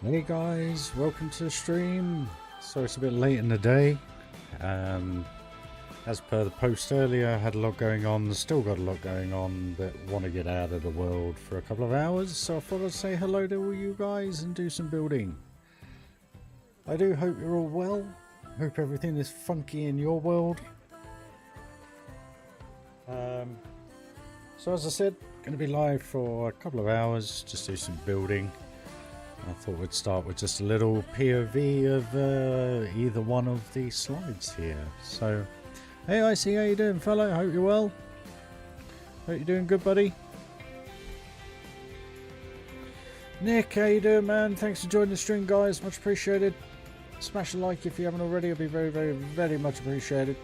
Hey guys, welcome to the stream. So it's a bit late in the day. As per the post earlier, I had a lot going on, still got a lot going on, but want to get out of the world for a couple of hours. So I thought I'd say hello to all you guys and do some building. I do hope you're all well. Hope everything is funky in your world. So as I said, going to be live for a couple of hours, just do some building. I thought we'd start with just a little POV of either one of the slides here. So, hey IC, how you doing, fella? Hope you're well. Hope you're doing good, buddy. Nick, how you doing, man? Thanks for joining the stream, guys. Much appreciated. Smash a like if you haven't already. It'll be very, very, very much appreciated.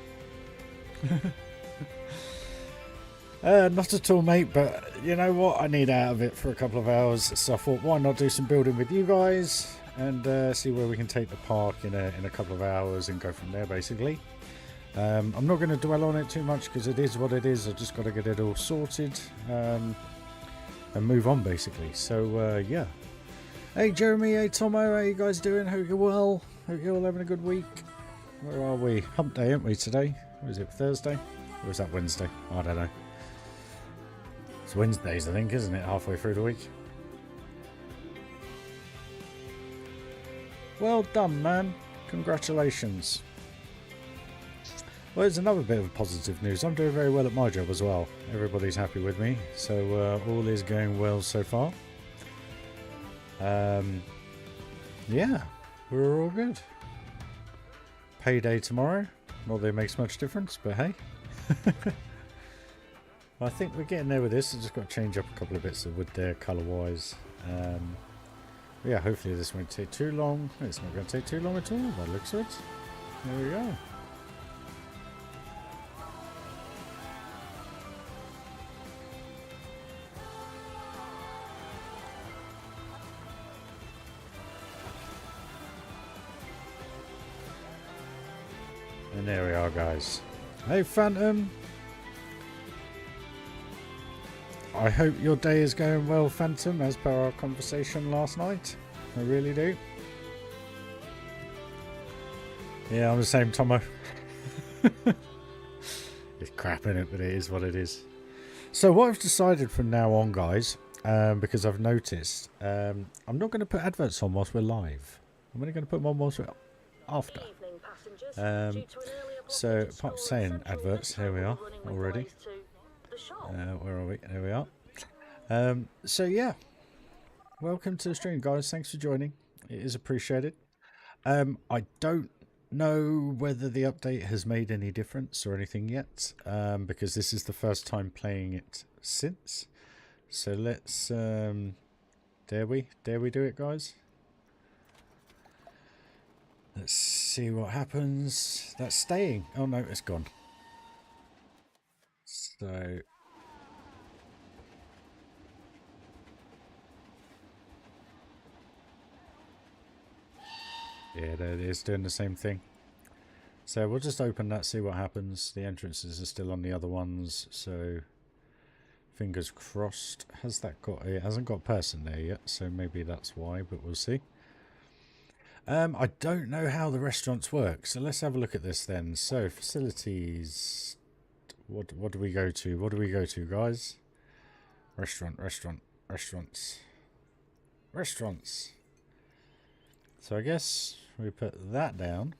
Not at all, mate, but you know what? I need out of it for a couple of hours, so I thought, why not do some building with you guys and see where we can take the park in a couple of hours and go from there, basically. I'm not going to dwell on it too much because it is what it is. I've just got to get it all sorted and move on, basically. So, yeah. Hey, Jeremy. Hey, Tomo. How you guys doing? Hope you're well. Hope you're all having a good week. Where are we? Hump day, aren't we, today? Or is it Thursday? Or is that Wednesday? I don't know. It's Wednesdays, I think, isn't it? Halfway through the week. Well done, man. Congratulations. Well, there's another bit of positive news. I'm doing very well at my job as well. Everybody's happy with me. So all is going well so far. Yeah, we're all good. Payday tomorrow. Not that it makes much difference, but hey. I think we're getting there with this. I've just got to change up a couple of bits of wood there, colour-wise. Yeah, hopefully this won't take too long. It's not going to take too long at all, by the looks of it. There we go. And there we are, guys. Hey, Phantom. I hope your day is going well, Phantom, as per our conversation last night. I really do. Yeah, I'm the same, Tomo. It's crap, innit? But it is what it is. So what I've decided from now on, guys, because I've noticed, I'm not going to put adverts on whilst we're live. I'm only going to put them on whilst we're after. So, apart from saying adverts, here we are already. Where are we? There we are. So yeah, welcome to the stream, guys. Thanks for joining. It is appreciated. I don't know whether the update has made any difference or anything yet, because this is the first time playing it since. So let's dare we do it, guys? Let's see what happens. That's staying. Oh no, it's gone. So yeah, there it is, doing the same thing. So we'll just open that, see what happens. The entrances are still on the other ones, so fingers crossed. Has that got? It hasn't got a person there yet, so maybe that's why, but we'll see. I don't know how the restaurants work, so let's have a look at this then. So facilities. What do we go to? What do we go to, guys? Restaurants. So I guess we put that down.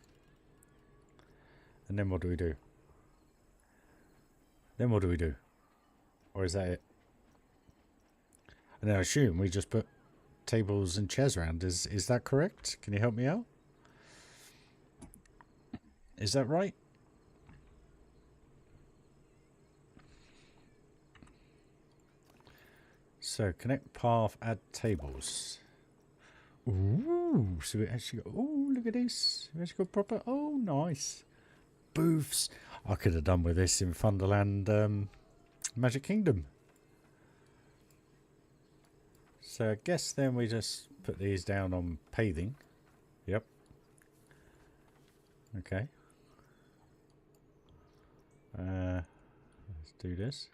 And then what do we do? Or is that it? And then I assume we just put tables and chairs around. Is that correct? Can you help me out? Is that right? So connect path, add tables. Ooh, so we actually got, oh, look at this. We actually got proper, oh, nice. Booths. I could have done with this in Thunderland Magic Kingdom. So I guess then we just put these down on paving. Yep. Okay. Let's do this.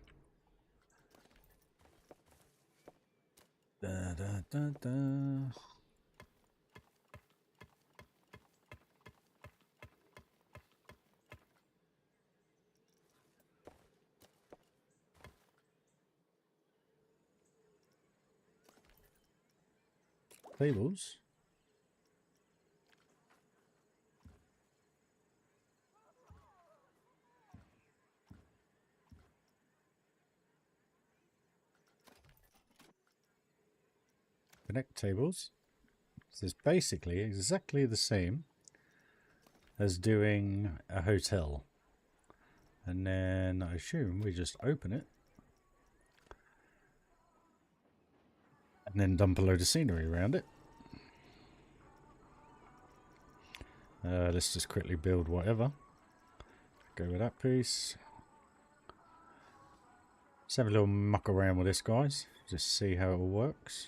Da, da, da, da. tables. Connect tables. So it's basically exactly the same as doing a hotel. And then I assume we just open it. And then dump a load of scenery around it. Let's just quickly build whatever. Go with that piece. Let's have a little muck around with this, guys. Just see how it all works.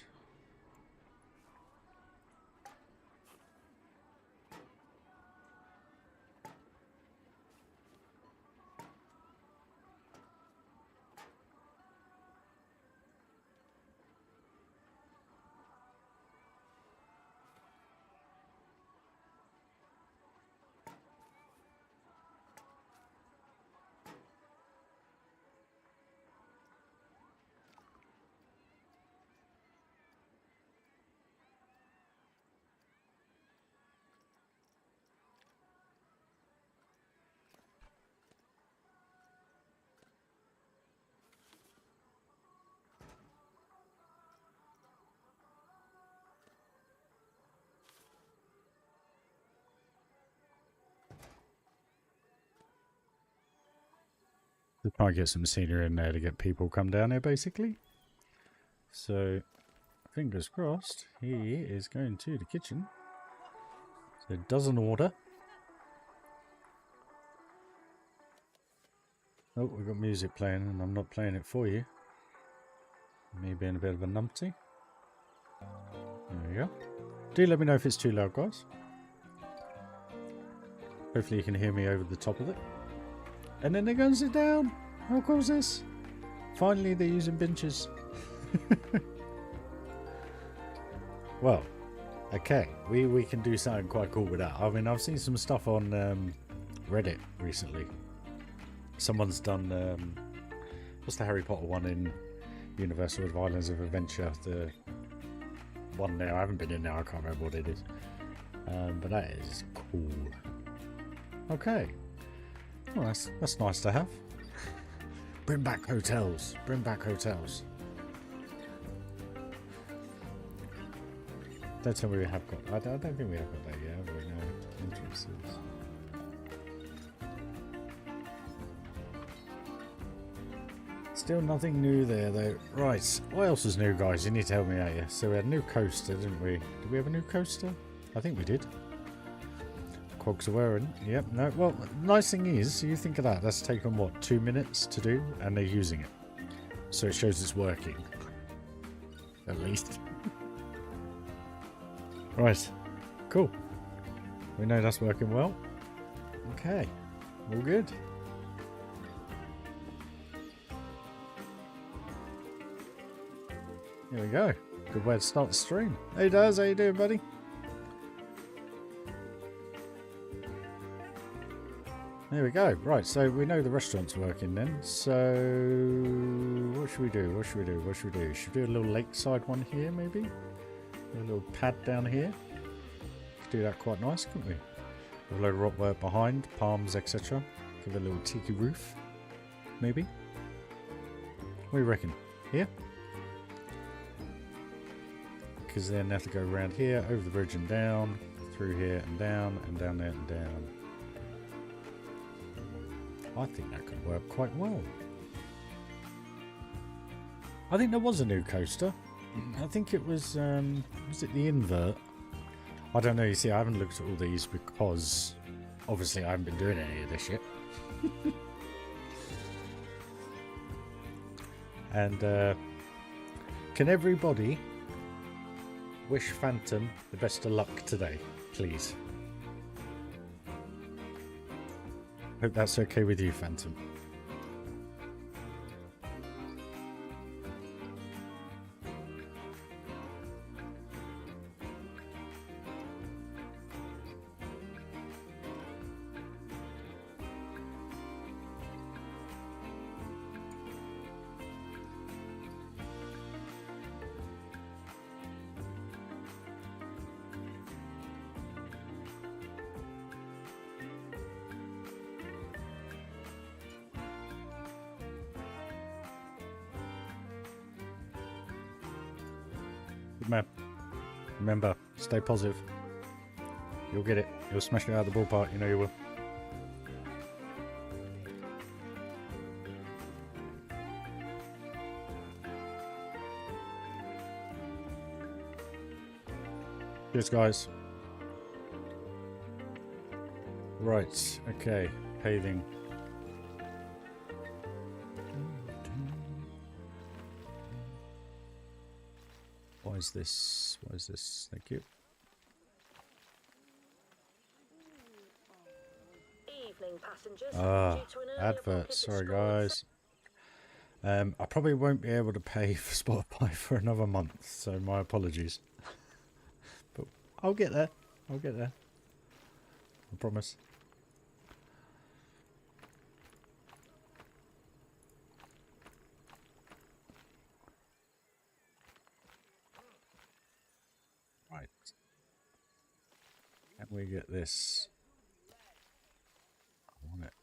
To try and get some scenery in there to get people come down here, basically. So, fingers crossed, he is going to the kitchen. So, it does an order. Oh, we've got music playing, and I'm not playing it for you. Me being a bit of a numpty. There we go. Do let me know if it's too loud, guys. Hopefully you can hear me over the top of it. And then they go and sit down. How cool is this? Finally, they're using benches. Well, okay. We can do something quite cool with that. I mean, I've seen some stuff on Reddit recently. Someone's done... what's the Harry Potter one in Universal Islands of Adventure? The one there. I haven't been in there. I can't remember what it is. But that is cool. Okay. Well, that's nice to have. Bring back hotels. Bring back hotels. Don't tell me we have got... I don't think we have got that yet, have we? No. Entrances. Still nothing new there, though. Right. What else is new, guys? You need to help me out here. So we had a new coaster, didn't we? Did we have a new coaster? I think we did. Cogs are wearing. Yep, no. Well, nice thing is, you think of that. That's taken, what, 2 minutes to do? And they're using it. So it shows it's working. At least. Right. Cool. We know that's working well. Okay. All good. Here we go. Good way to start the stream. Hey Daz, how you doing, buddy? There we go. Right, so we know the restaurant's working then. So what should we do? What should we do? What should we do? Should we do a little lakeside one here, maybe? A little pad down here. Could do that quite nice, couldn't we? With a load of rock work behind, palms, etc. Give it a little tiki roof, maybe. What do you reckon? Here? Because then they have to go around here, over the bridge and down, through here and down there and down. I think that could work quite well. I think there was a new coaster. I think it was it the invert? I don't know, you see I haven't looked at all these because obviously I haven't been doing any of this yet. And can everybody wish Phantom the best of luck today, please? Hope that's okay with you, Phantom. Good man. Remember, stay positive. You'll get it. You'll smash it out of the ballpark. You know you will. Cheers, guys. Right. Okay. Paving. Why is this? Why is this? Thank you. Evening, passengers. Adverts. Sorry, guys. I probably won't be able to pay for Spotify for another month, so my apologies. But I'll get there. I'll get there. I promise. Right. Can we get this? I want it.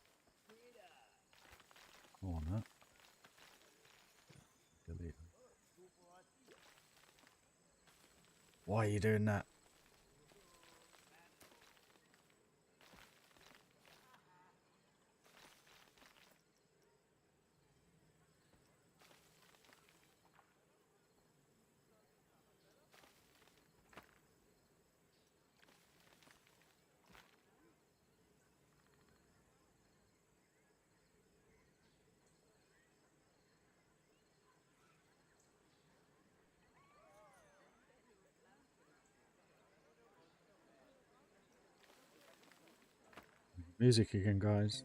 I want that. Delete. Why are you doing that? Music again, guys.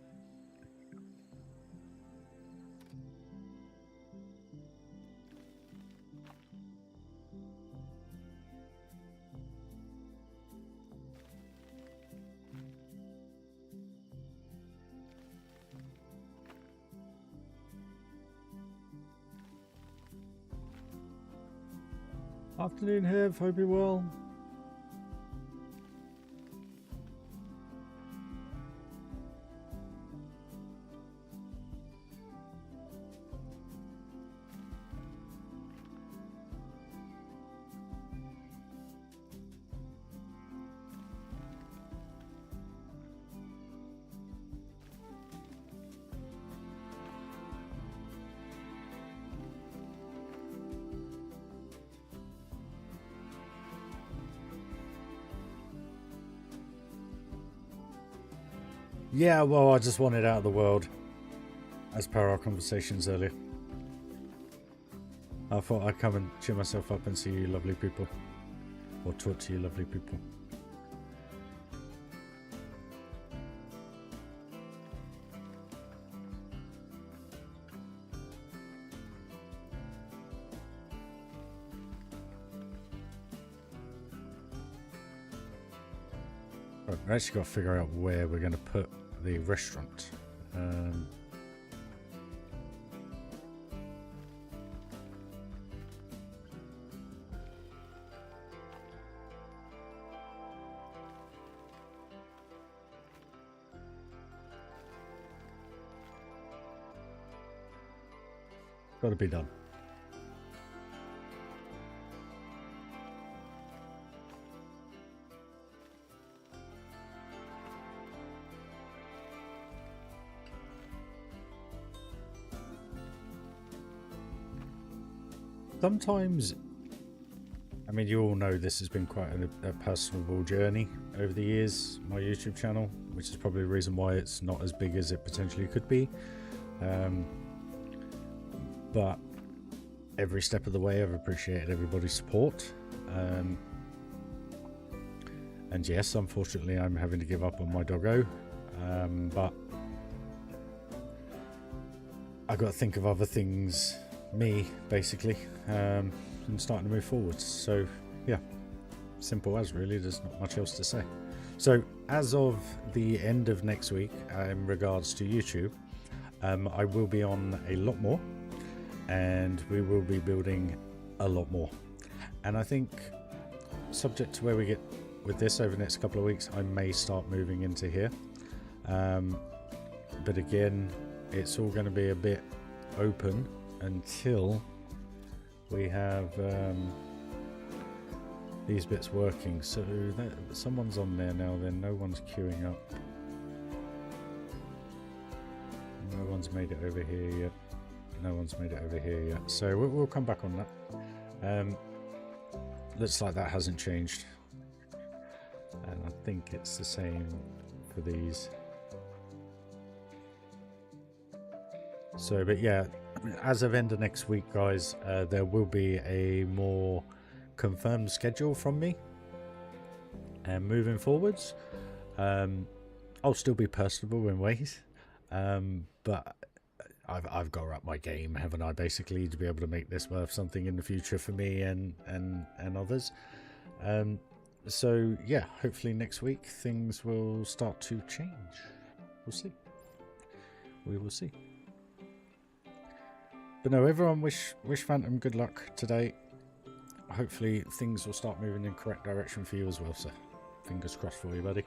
Afternoon, Hev. Hope you're well. Yeah, well, I just want it out of the world, as per our conversations earlier. I thought I'd come and cheer myself up and see you lovely people, or talk to you lovely people. Right, we've actually got to figure out where we're going to put the restaurant. Got to be done. Sometimes, I mean, you all know this has been quite a personable journey over the years, my YouTube channel, which is probably the reason why it's not as big as it potentially could be. But every step of the way, I've appreciated everybody's support. And yes, unfortunately, I'm having to give up on my doggo. But I've got to think of other things, me, basically, and starting to move forwards. So, yeah, simple as really. There's not much else to say. So, as of the end of next week, in regards to YouTube, I will be on a lot more, and we will be building a lot more. And I think, subject to where we get with this over the next couple of weeks, I may start moving into here. But again, it's all going to be a bit open until we have these bits working. So someone's on there now. Then no one's queuing up. No one's made it over here yet. No one's made it over here yet. So we'll come back on that. Looks like that hasn't changed. And I think it's the same for these. So, but yeah, as of end of next week, guys, there will be a more confirmed schedule from me. And moving forwards, I'll still be personable in ways. But I've got to up my game, haven't I, basically, to be able to make this worth something in the future for me and others. So yeah, hopefully next week things will start to change. We'll see. We will see. But no, everyone wish Phantom good luck today. Hopefully things will start moving in the correct direction for you as well, sir. Fingers crossed for you, buddy.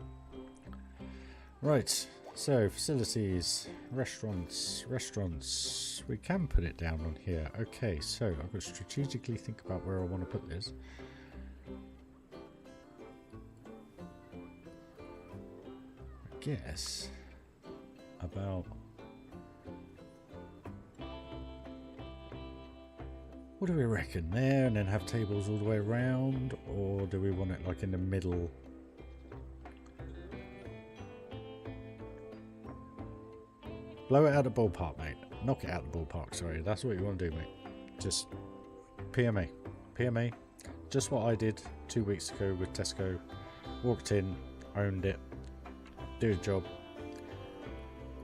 Right. So, facilities, restaurants. We can put it down on here. Okay, so I've got to strategically think about where I want to put this. I guess about... What do we reckon? There, and then have tables all the way around? Or do we want it like in the middle? Blow it out of the ballpark, mate. Knock it out of the ballpark, sorry. That's what you want to do, mate. Just PMA. PMA. Just what I did 2 weeks ago with Tesco. Walked in, owned it, do a job.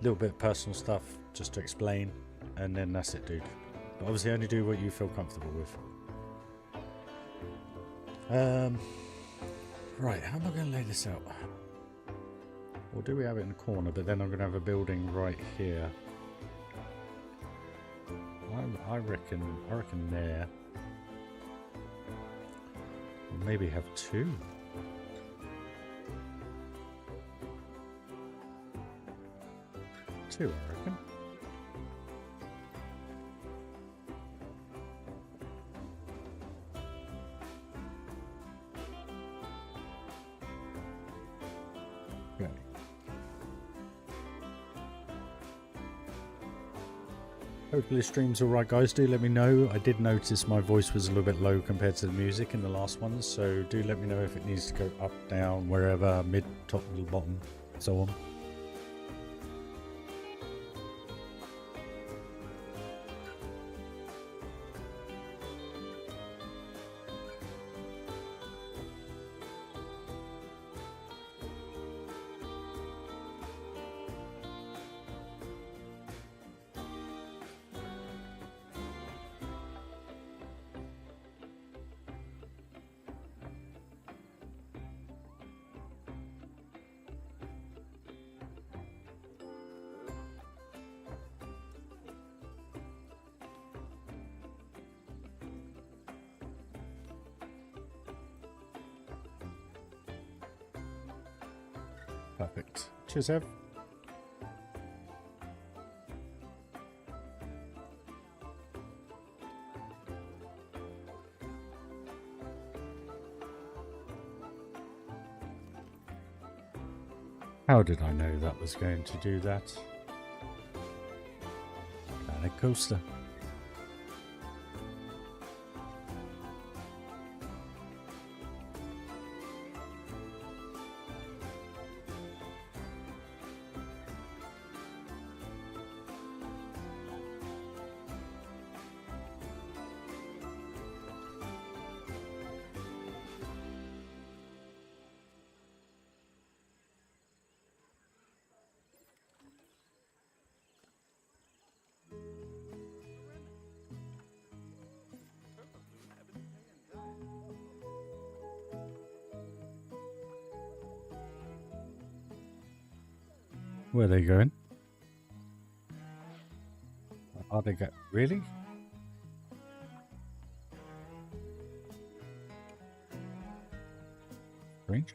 Little bit of personal stuff just to explain. And then that's it, dude. But obviously only do what you feel comfortable with. Right, how am I going to lay this out? Or do we have it in the corner, but then I'm going to have a building right here. I reckon there. Or maybe have two. Two, I reckon. Okay. Hopefully the stream's alright, guys. Do let me know. I did notice my voice was a little bit low compared to the music in the last one, so do let me know if it needs to go up, down, wherever, mid, top, middle, bottom, so on. Perfect. Cheers, Ev. How did I know that was going to do that? Planet Coaster. Where are they going? Are they going? Really? Strange.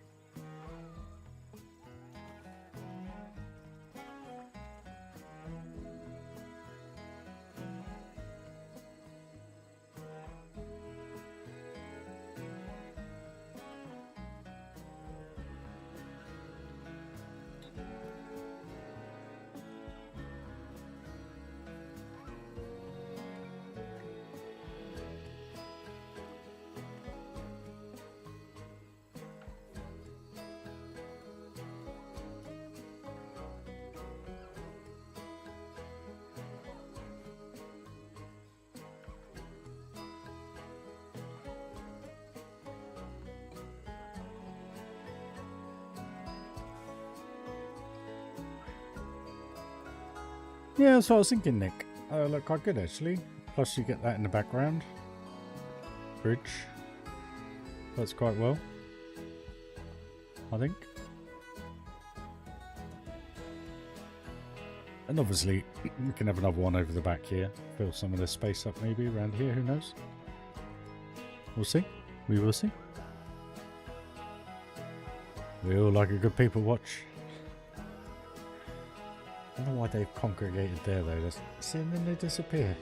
Yeah, that's what I was thinking, Nick. Look quite good, actually. Plus you get that in the background. Bridge. That's quite well, I think. And obviously, we can have another one over the back here. Fill some of the space up maybe around here, who knows? We'll see. We will see. We all like a good people watch. I don't know why they've congregated there though. See, and then they disappear.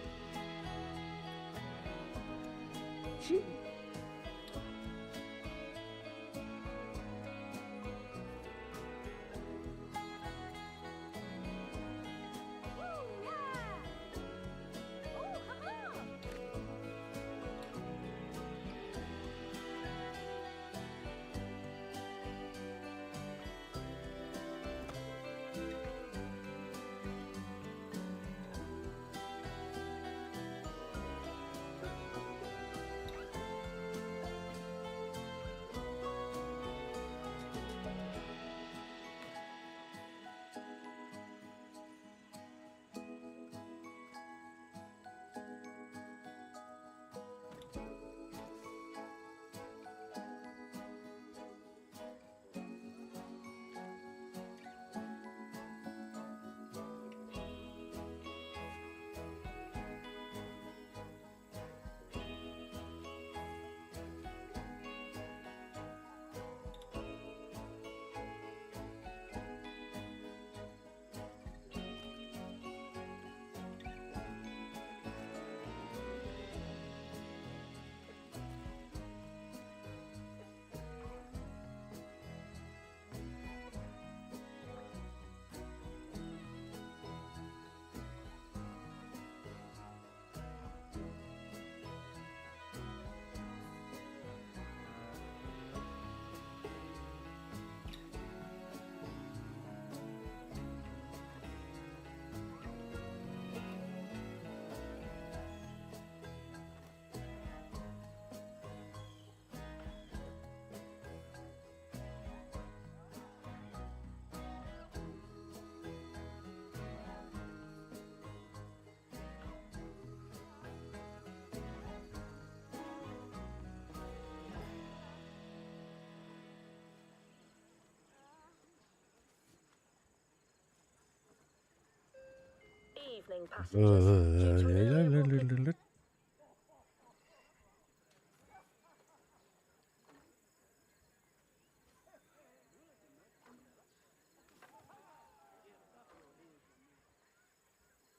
Evening passengers. Due to an early booking-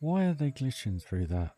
Why are they glitching through that?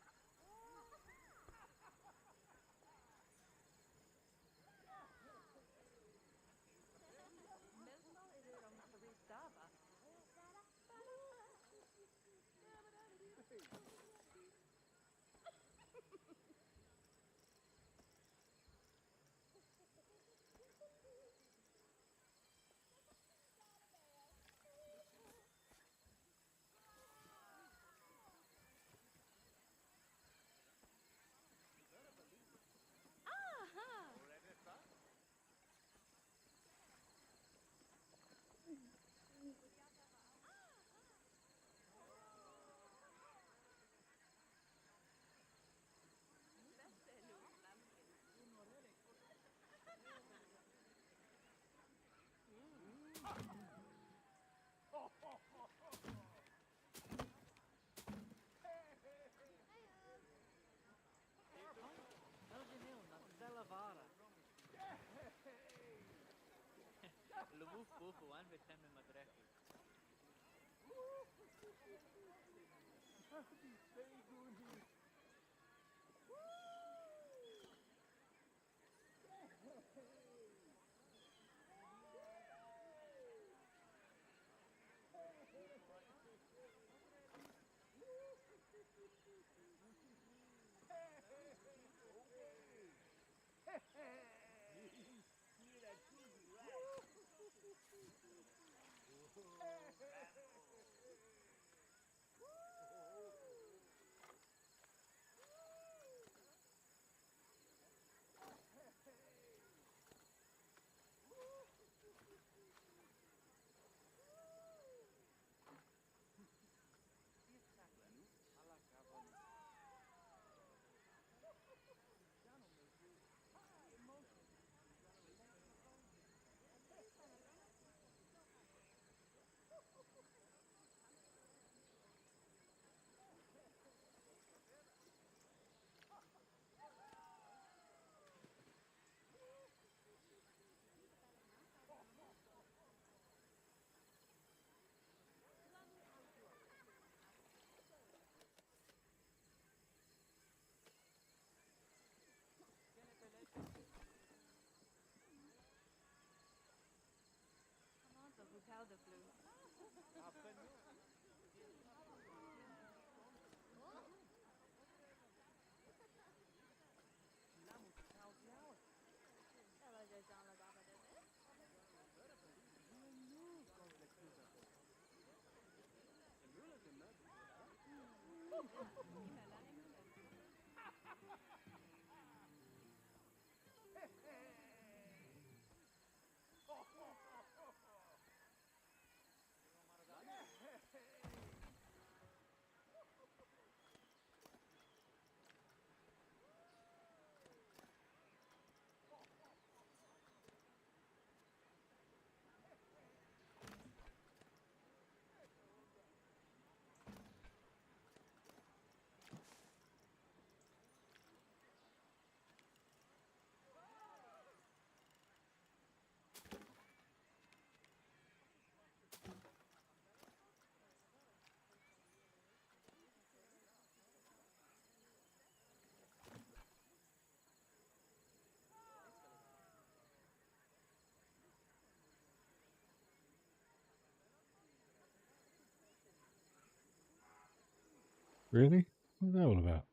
Really? What's that all about?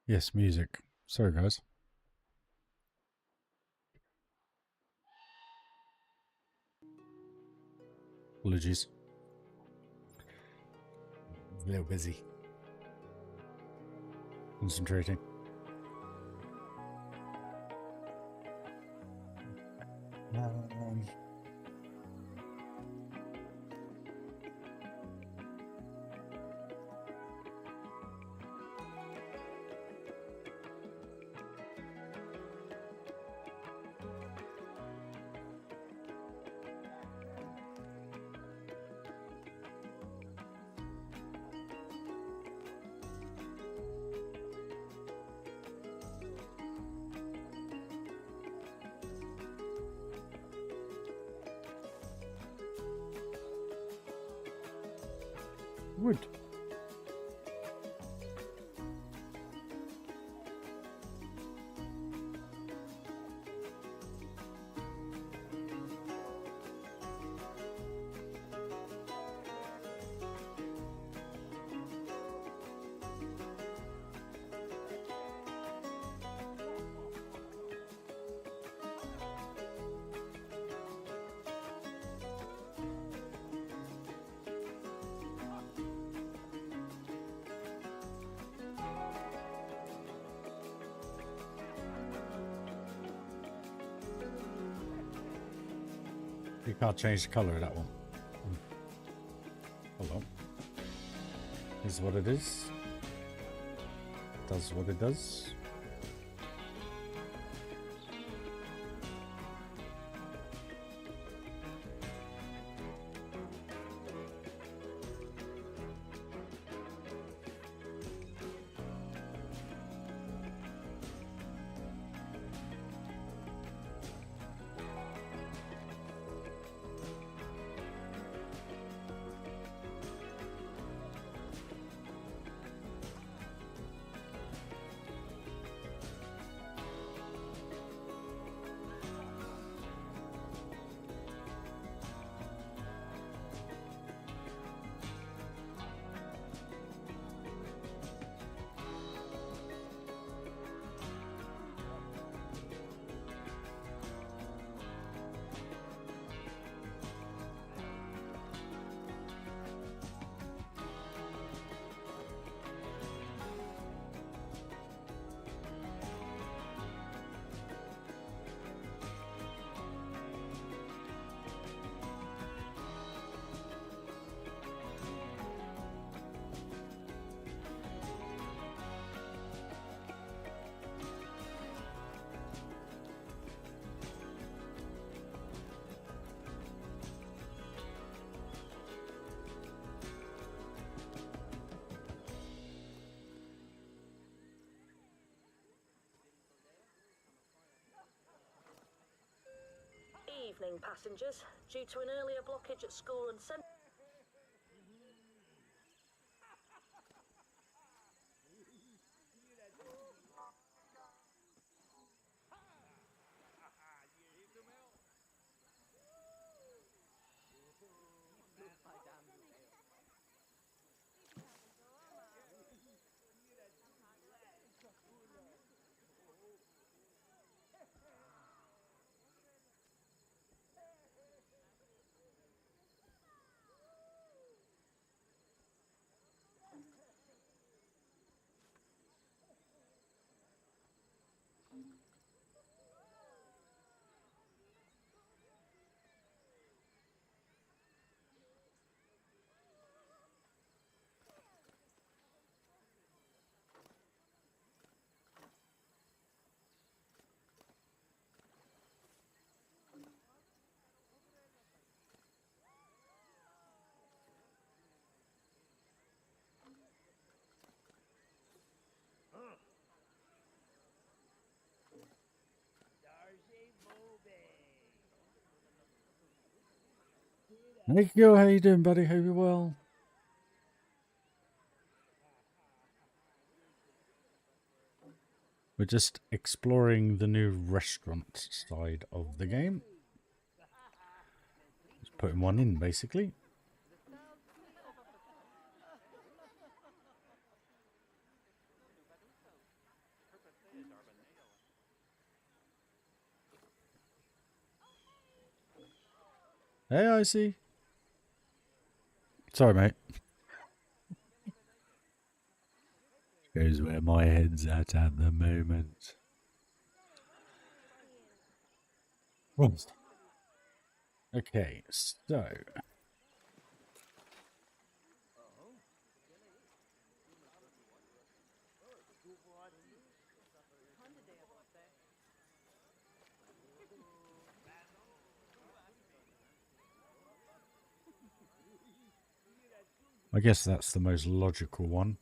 Yes, music. Sorry, guys. Apologies. A little busy. Concentrating. Wood. You can't change the colour of that one. Hold on. This is what it is. Does what it does. Evening, passengers. Due to an earlier blockage at school and centre. Heyo, how you doing, buddy? Hope you're well. We're just exploring the new restaurant side of the game. Just putting one in, basically. Hey, I see. Sorry, mate. Here's where my head's at the moment. Right. Okay, so... I guess that's the most logical one.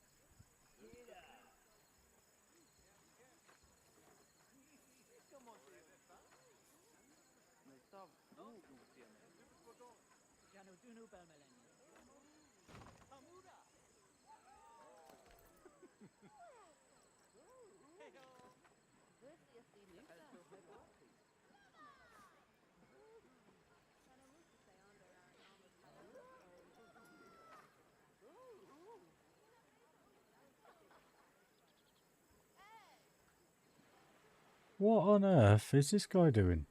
What on earth is this guy doing?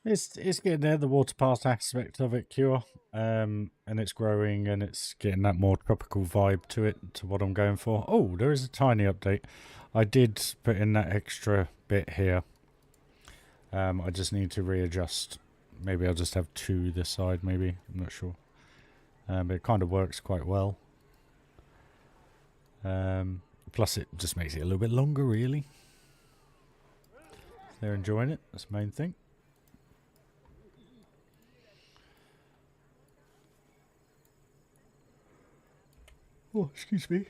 It's getting there, the Waterpark aspect of it, Cure. And it's growing and it's getting that more tropical vibe to it, to what I'm going for. Oh, there is a tiny update. I did put in that extra bit here. I just need to readjust. Maybe I'll just have two this side, maybe. I'm not sure. But it kind of works quite well. Plus it just makes it a little bit longer, really. They're enjoying it, that's the main thing. Oh, excuse me.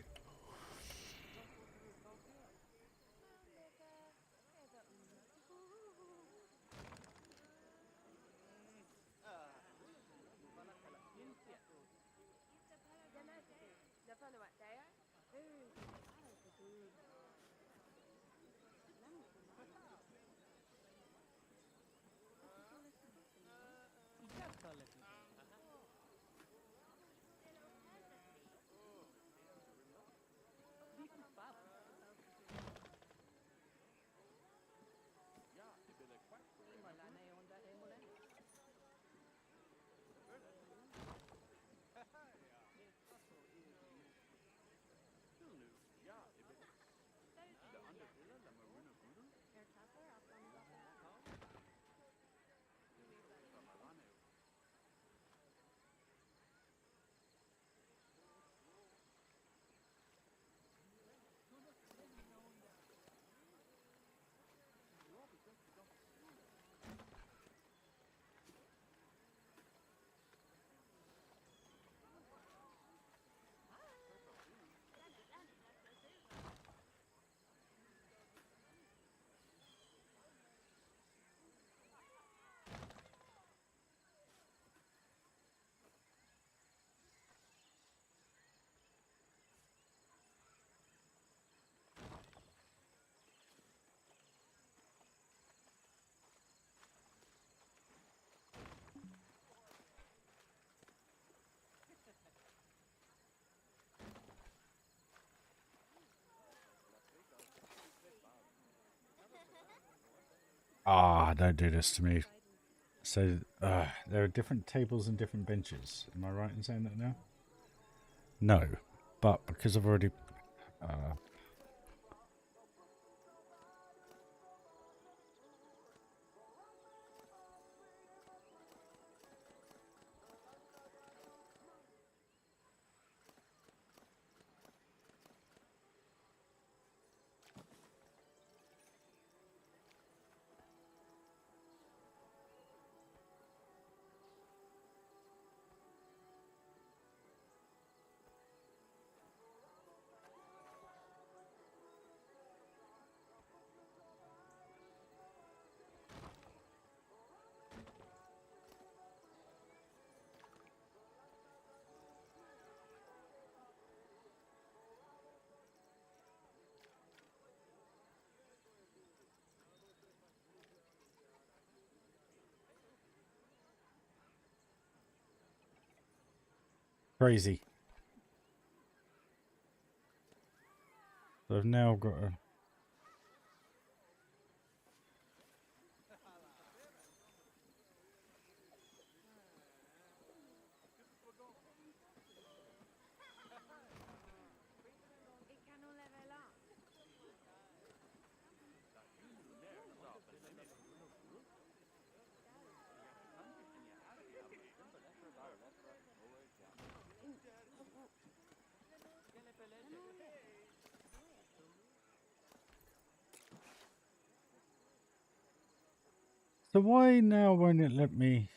Ah, don't do this to me. So there are different tables and different benches. Am I right in saying that now? No, but because I've already... Crazy. So I've now got a... So why now won't it let me...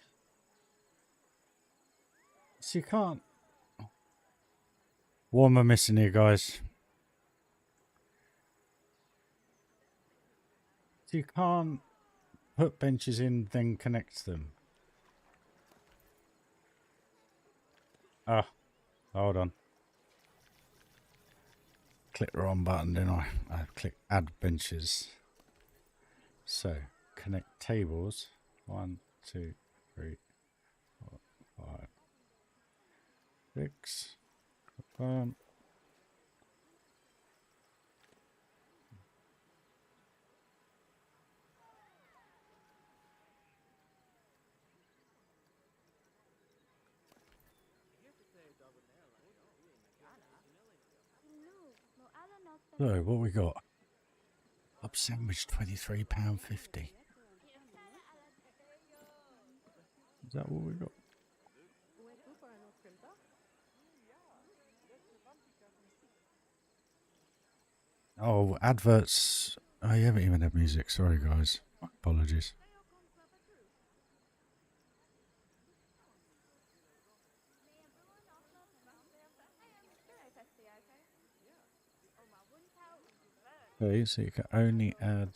So you can't... What am I missing here, guys? So you can't put benches in, then connect them. Ah, hold on. Click the wrong button, didn't I? I click add benches. So, connect tables. 1, 2, 3, 4, 5, 6. So, what we got? Up sandwich, £23.50. Is that what we got? Oh, adverts. Oh, you haven't even had music. Sorry, guys. Apologies. Okay, so you can only add...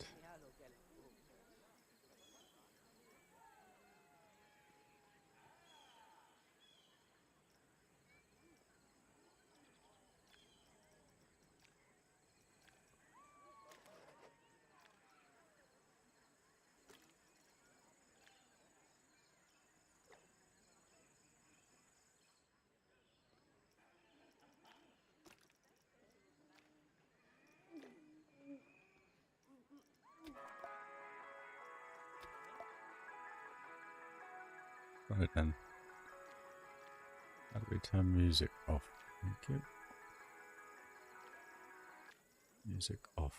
Right then. How do we turn music off? Thank you. Music off.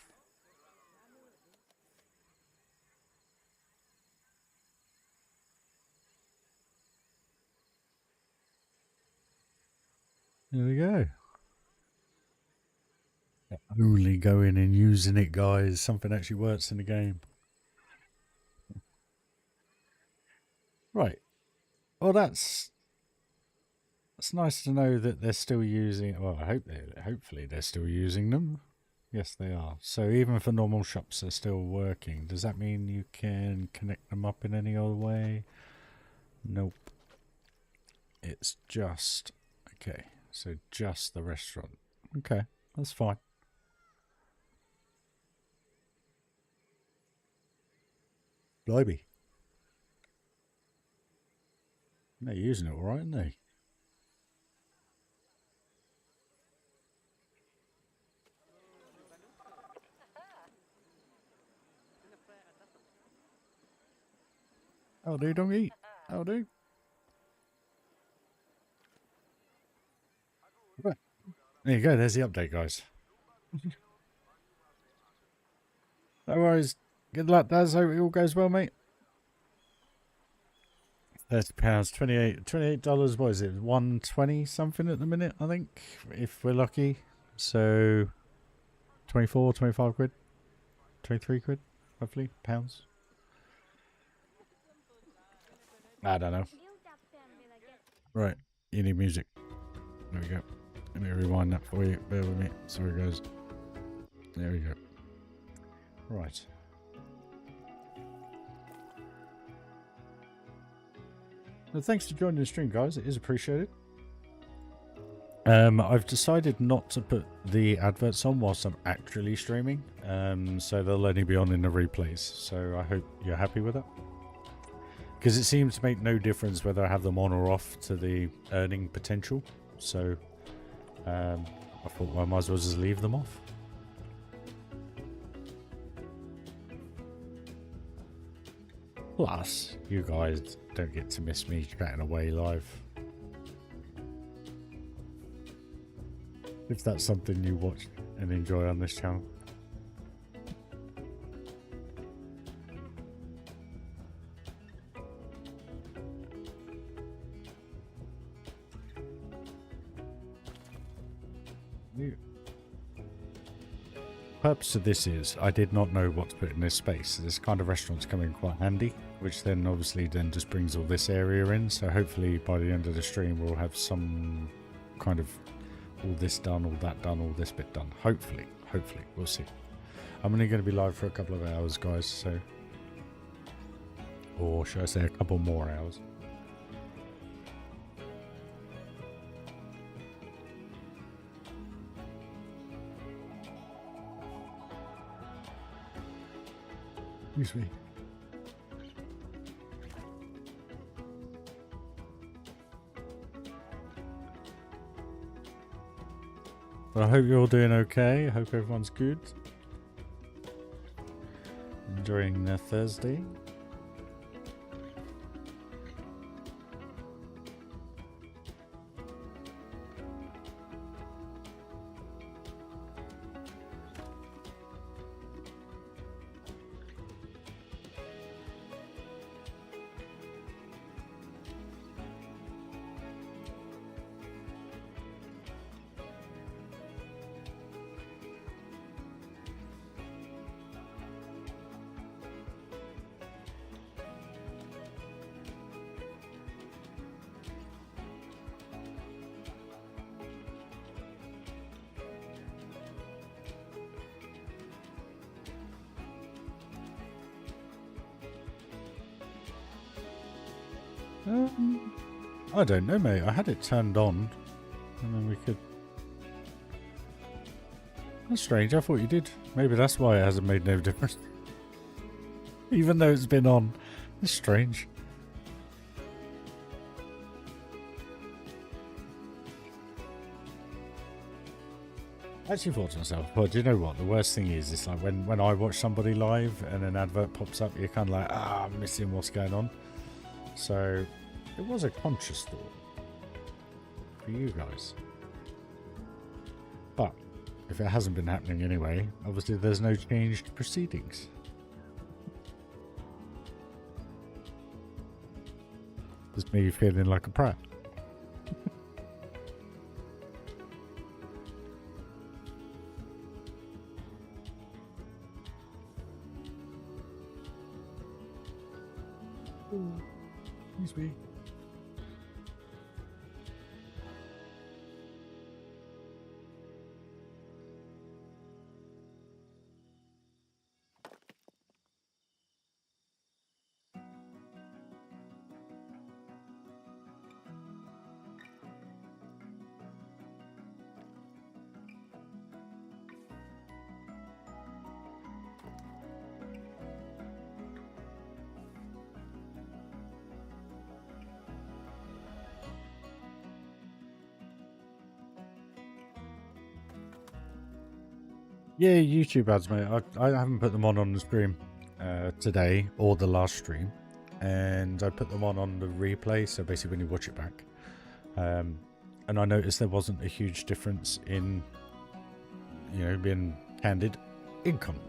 There we go. Only going and using it, guys. Something actually works in the game. Right. Well, that's nice to know that they're still using. Well, hopefully they're still using them. Yes, they are. So even for normal shops, they're still working. Does that mean you can connect them up in any other way? Nope. It's just okay. So just the restaurant. Okay, that's fine. Blimey. They're using it all right, aren't they? How do, donkey? How do? Right. There you go. There's the update, guys. No worries. Good luck, Daz. Hope it all goes well, mate. £30, $28. What is it? 120 something at the minute, I think, if we're lucky. So 24, 25 quid, 23 quid, roughly, pounds. I don't know. Right, you need music. There we go. Let me rewind that for you. Bear with me. Sorry, guys. There we go. Right. Well, thanks for joining the stream, guys. It is appreciated. I've decided not to put the adverts on whilst I'm actually streaming, so they'll only be on in the replays. So I hope you're happy with that, because it seems to make no difference whether I have them on or off to the earning potential. So I thought I might as well just leave them off. Plus, you guys don't get to miss me chatting away live. If that's something you watch and enjoy on this channel. The purpose of this is I did not know what to put in this space. This kind of restaurants come in quite handy, which then obviously then just brings all this area in. So hopefully by the end of the stream we'll have some kind of all this done, all that done, all this bit done. Hopefully, we'll see. I'm only going to be live for a couple of hours, guys, so, or should I say a couple more hours. Excuse me. But I hope you're all doing okay. I hope everyone's good. Enjoying their Thursday. I don't know, mate. I had it turned on, and then we could. That's strange. I thought you did. Maybe that's why it hasn't made no difference, even though it's been on. It's strange. I actually thought to myself, well, do you know what? The worst thing is, it's like when I watch somebody live and an advert pops up, you're kind of like, I'm missing what's going on. So it was a conscious thought for you guys. But if it hasn't been happening anyway, obviously there's no changed proceedings. Just me feeling like a prat. Excuse me. Yeah, YouTube ads, mate. I haven't put them on the stream today or the last stream. and I put them on the replay, so basically when you watch it back. And I noticed there wasn't a huge difference in, you know, being candid income.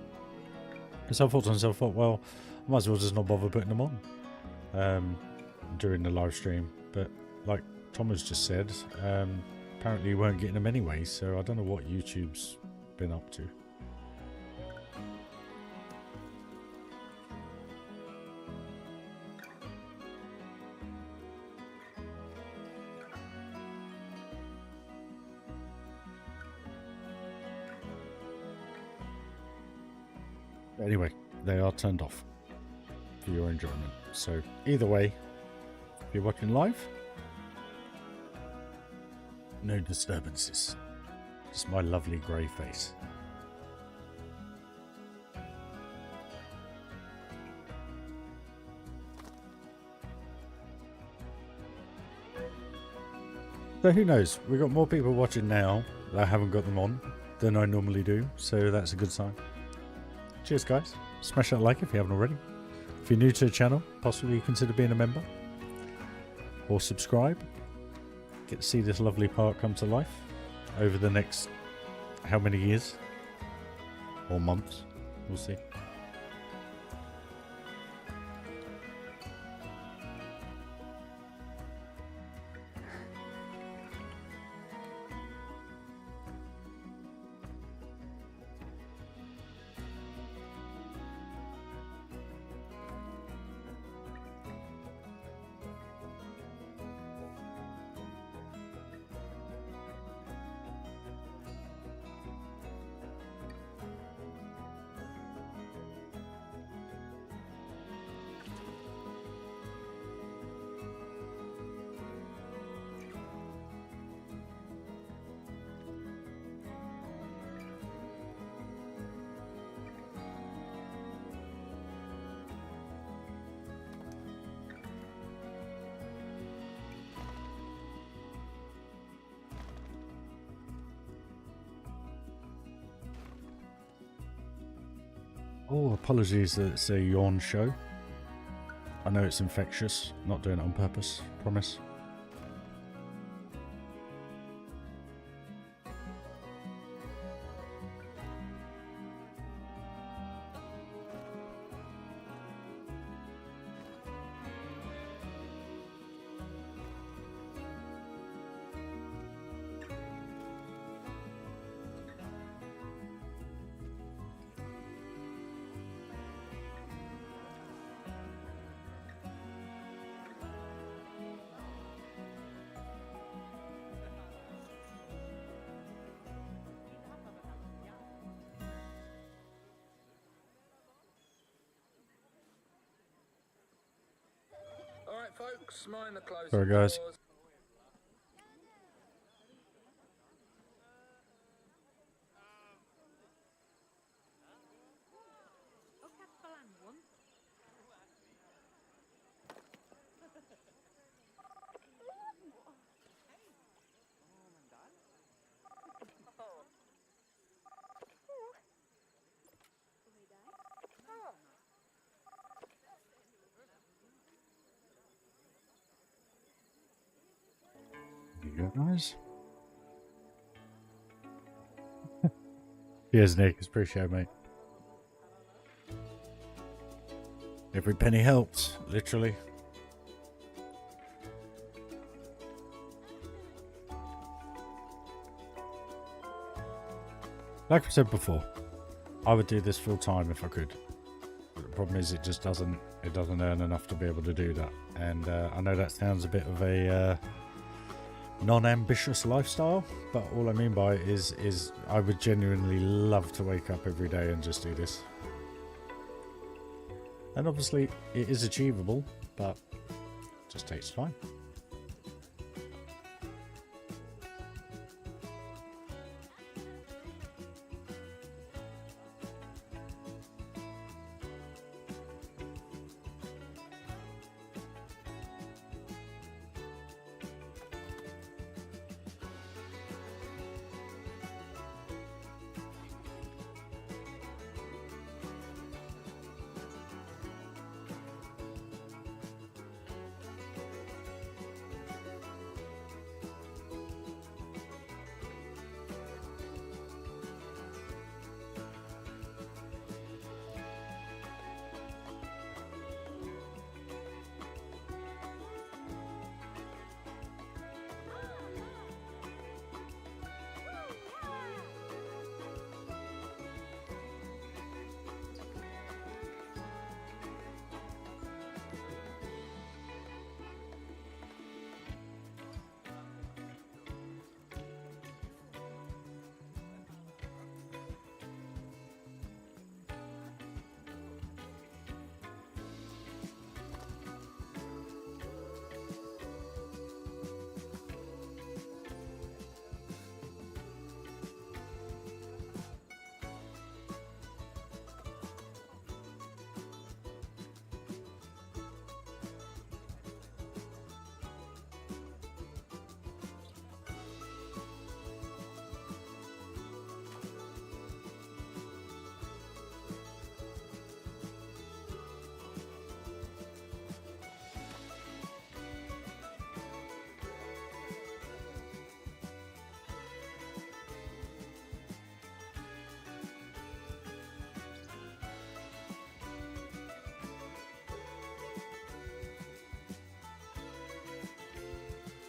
So I thought to myself, well, I might as well just not bother putting them on during the live stream. But like Thomas just said, apparently you weren't getting them anyway, so I don't know what YouTube's been up to. Anyway, they are turned off for your enjoyment. So either way, if you're watching live, no disturbances. Just my lovely grey face. So who knows? We've got more people watching now that haven't got them on than I normally do, so that's a good sign. Cheers guys, smash that like if you haven't already. If you're new to the channel, possibly consider being a member or subscribe. Get to see this lovely park come to life over the next how many years or months, we'll see. Oh, apologies that it's a yawn show. I know it's infectious, not doing it on purpose, promise. Alright folks, mind the closing Sorry guys. doors. There you go, guys. Cheers, Nick. It's appreciated, mate. Every penny helps, literally. Like I said before, I would do this full time if I could. But the problem is it just doesn't earn enough to be able to do that. And I know that sounds a bit of a non-ambitious lifestyle, but all I mean by it is I would genuinely love to wake up every day and just do this. And obviously it is achievable, but it just takes time.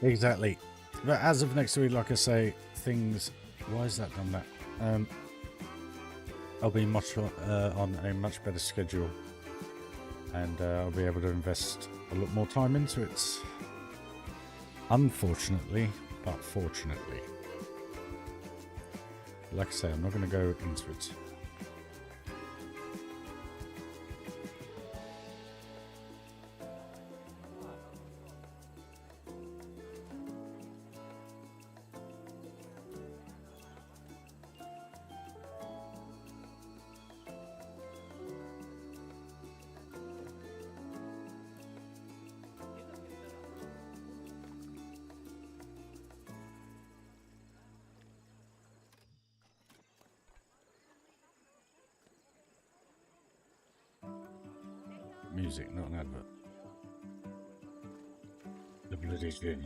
Exactly. But as of next week, like I say, things... Why is that done that? I'll be much on a much better schedule. And I'll be able to invest a lot more time into it. Unfortunately, but fortunately. Like I say, I'm not going to go into it. Music, not an advert. The bloody thing.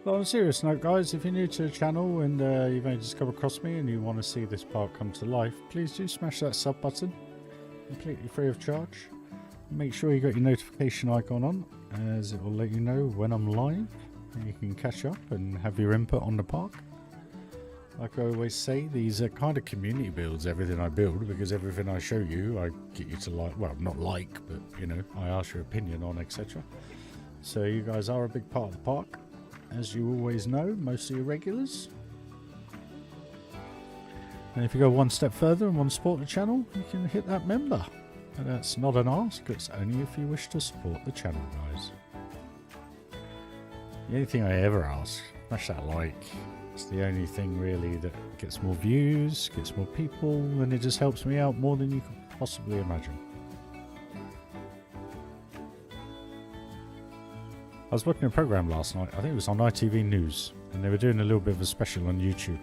But on a serious note, guys, if you're new to the channel and you've only just come across me and you want to see this park come to life, please do smash that sub button, completely free of charge. Make sure you got your notification icon on, as it will let you know when I'm live, and you can catch up and have your input on the park. Like I always say, these are kind of community builds, everything I build, because everything I show you, I get you to like, well, not like, but, you know, I ask your opinion on, etc. So you guys are a big part of the park. As you always know, most of your regulars. And if you go one step further and want to support the channel, you can hit that member. And that's not an ask, it's only if you wish to support the channel, guys. The only thing I ever ask, smash that like. It's the only thing really that gets more views, gets more people, and it just helps me out more than you could possibly imagine. I was watching a program last night, I think it was on ITV News, and they were doing a little bit of a special on YouTube.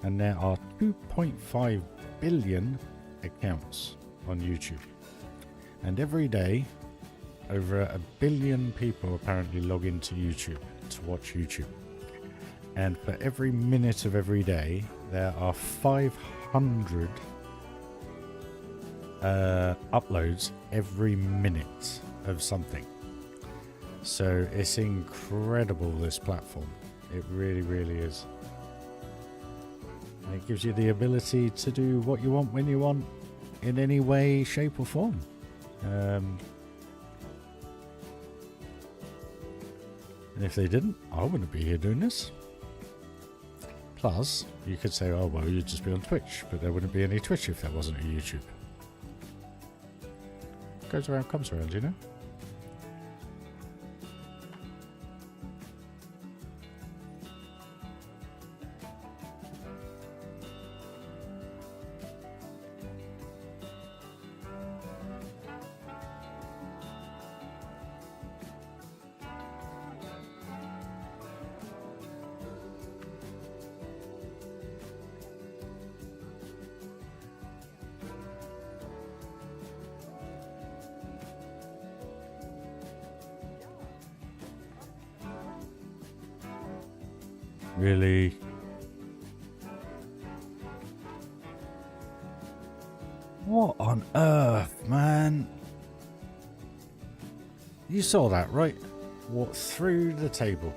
And there are 2.5 billion accounts on YouTube. And every day, over 1 billion people apparently log into YouTube to watch YouTube. And for every minute of every day, there are 500 uploads every minute of something. So it's incredible, this platform. It really, really is. And it gives you the ability to do what you want when you want, in any way, shape or form. And if they didn't, I wouldn't be here doing this. Plus, you could say, oh well, you'd just be on Twitch, but there wouldn't be any Twitch if there wasn't a YouTube. Goes around, comes around, you know? Really? What on earth, man? You saw that, right? What, through the table?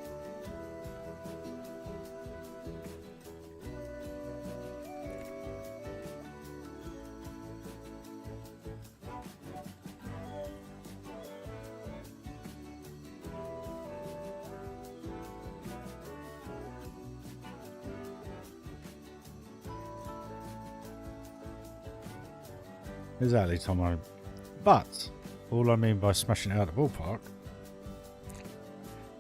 Exactly, Tomo. But all I mean by smashing it out of the ballpark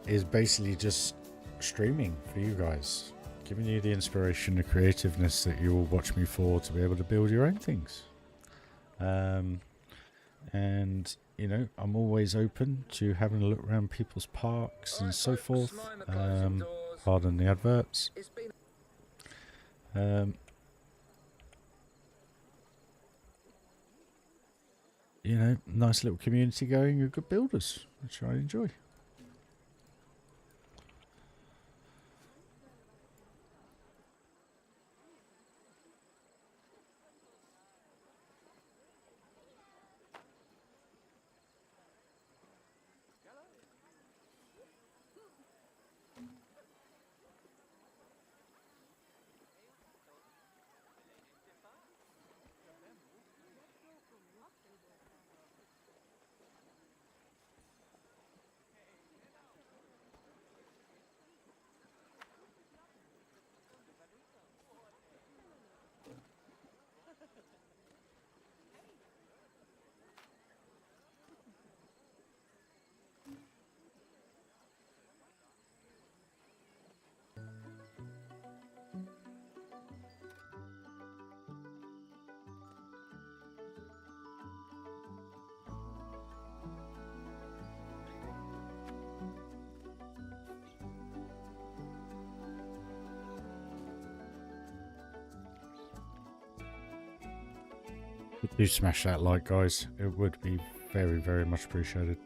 is basically just streaming for you guys, giving you the inspiration, the creativeness that you all watch me for, to be able to build your own things. And you know, I'm always open to having a look around people's parks and so forth. Pardon the adverts. You know, nice little community going with good builders, which I enjoy. Do smash that like, guys. It would be very, very much appreciated.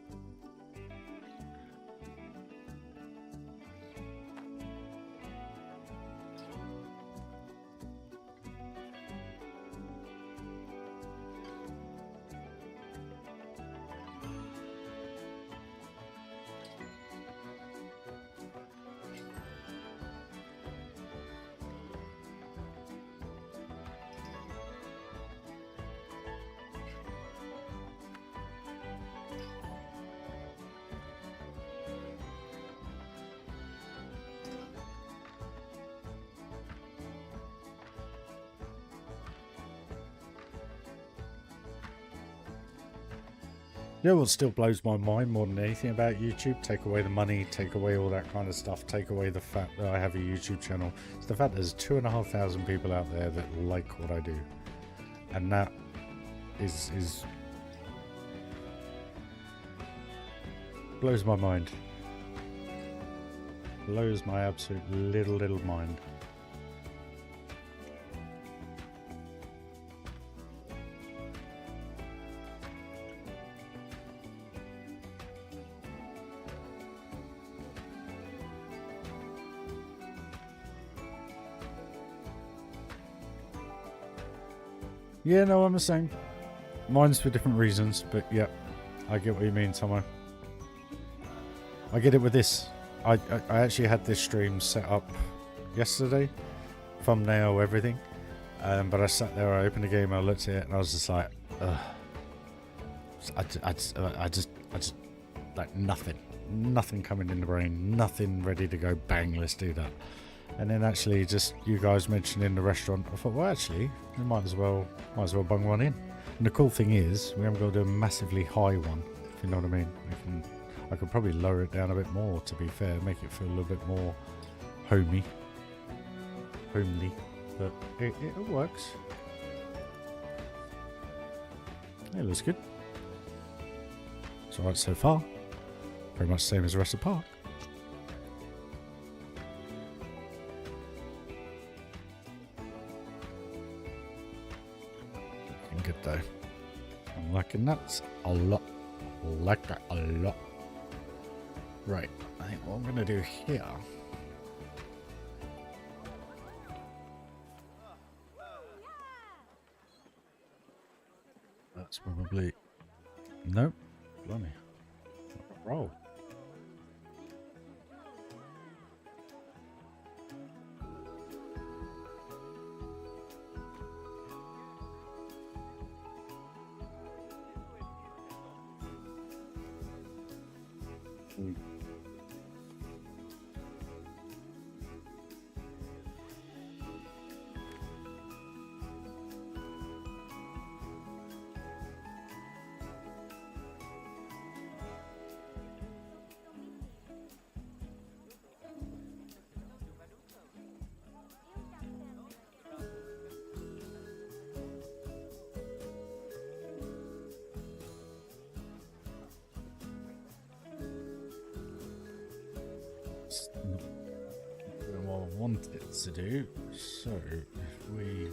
You know what still blows my mind more than anything about YouTube? Take away the money, take away all that kind of stuff, take away the fact that I have a YouTube channel. It's the fact there's 2,500 people out there that like what I do. And that is blows my mind. Blows my absolute little mind. Yeah, no, I'm the same. Mine's for different reasons, but yeah, I get what you mean, Tomo. I get it with this. I actually had this stream set up yesterday, thumbnail, everything, but I sat there, I opened the game, I looked at it, and I was just like, ugh. I just like nothing coming in the brain, nothing ready to go. Bang, let's do that. And then actually, just you guys mentioning the restaurant, I thought, well, actually, we might as well bung one in. And the cool thing is, we haven't got to do a massively high one, if you know what I mean. I could probably lower it down a bit more, to be fair, make it feel a little bit more homely, but it works. It looks good. It's alright so far. Pretty much the same as the rest of the park. Looking good though. I'm liking that a lot. Like that a lot. Right, I think what I'm going to do here. That's probably. Nope. Blimey. Roll. wanted to do. So if we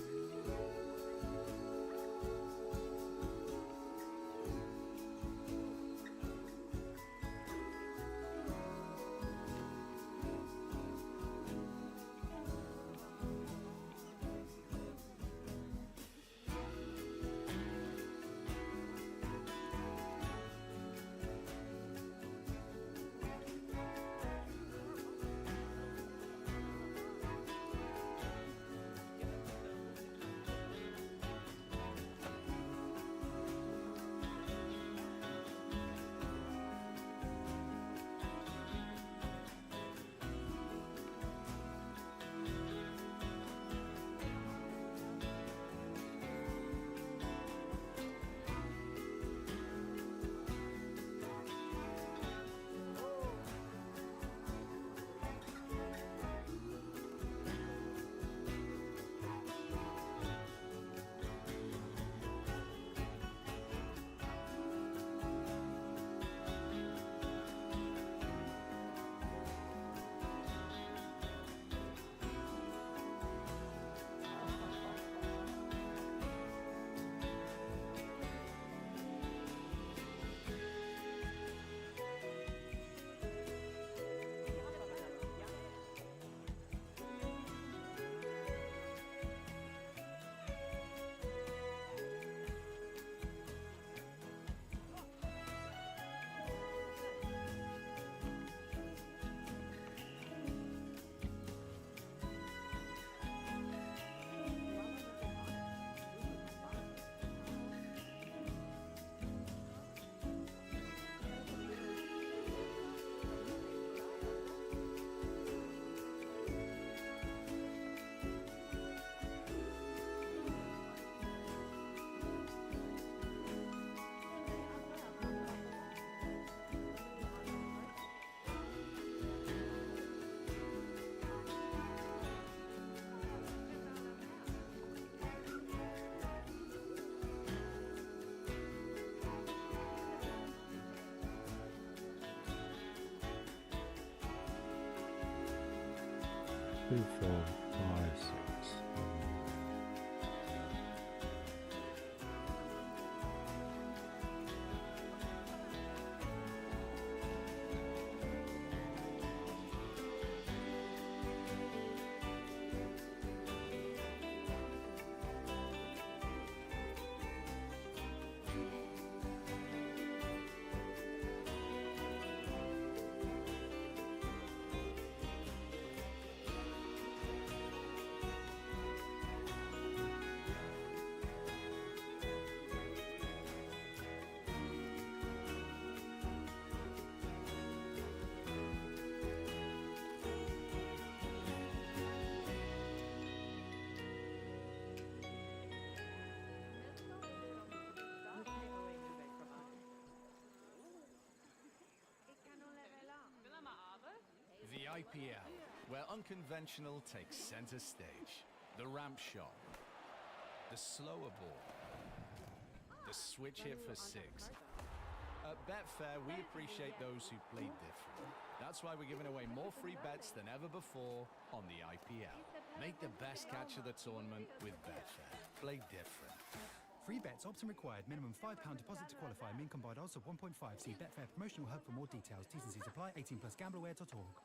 two, 4, 5, 6, 7. The IPL, where unconventional takes center stage. The ramp shot, the slower ball, the switch hit for 6. At Betfair, we appreciate those who play different. That's why we're giving away more free bets than ever before on the IPL. Make the best catch of the tournament with Betfair. Play different. Free bets, option required. Minimum £5 deposit to qualify. Mean combined odds of 1.5. See Betfair promotional hub for more details. T's and C's apply. 18 plus gambleware.org.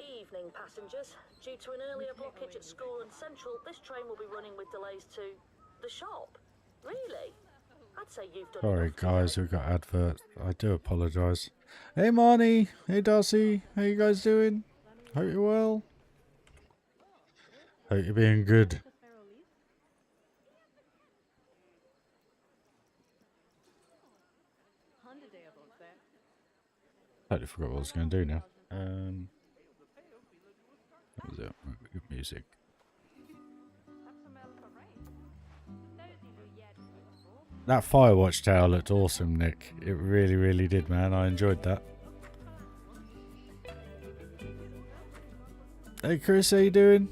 Evening passengers. Due to an earlier blockage at school and Central, this train will be running with delays to the shop. Really? I'd say you've done Sorry enough guys, today. we've got advert. I do apologise. Hey Marnie, hey Darcy, how you guys doing? Hope you're well. Hope you're being good. Totally forgot what I was going to do now. What was it? Good music. That Firewatch tower looked awesome, Nick. It really, really did, man. I enjoyed that. Hey Chris, how you doing?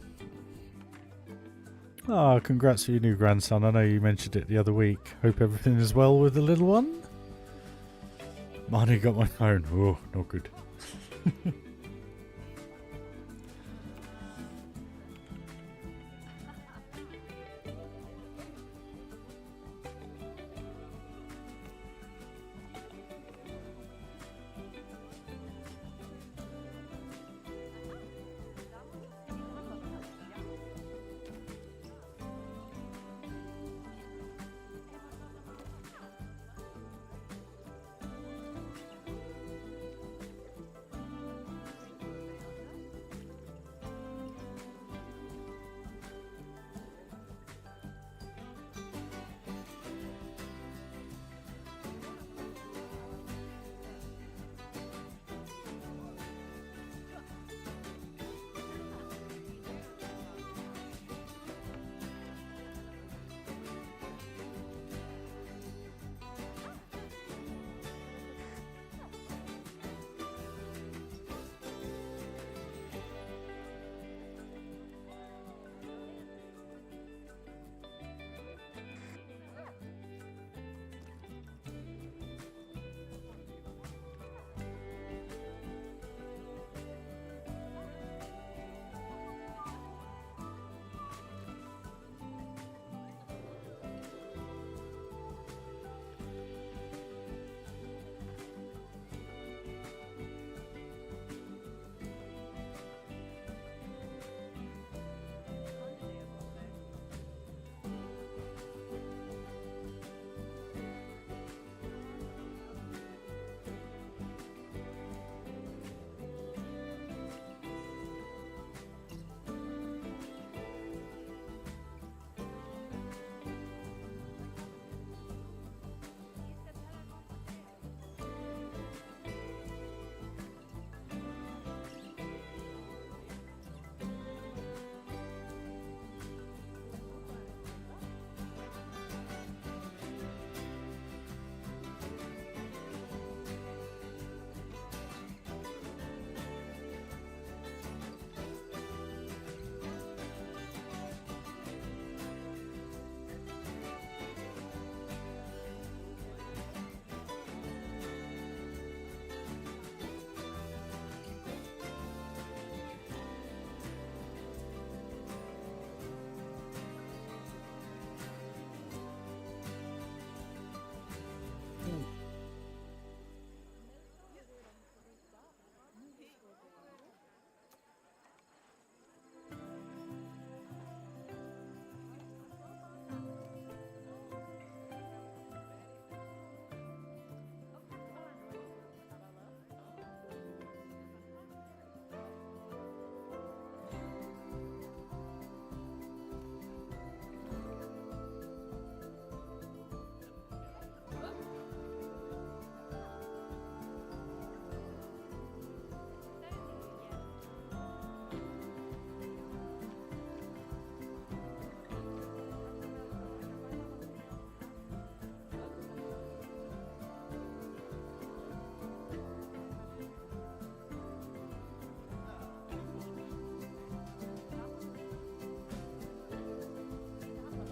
Ah, congrats for your new grandson. I know you mentioned it the other week. Hope everything is well with the little one. Marnie got my phone. Oh, not good.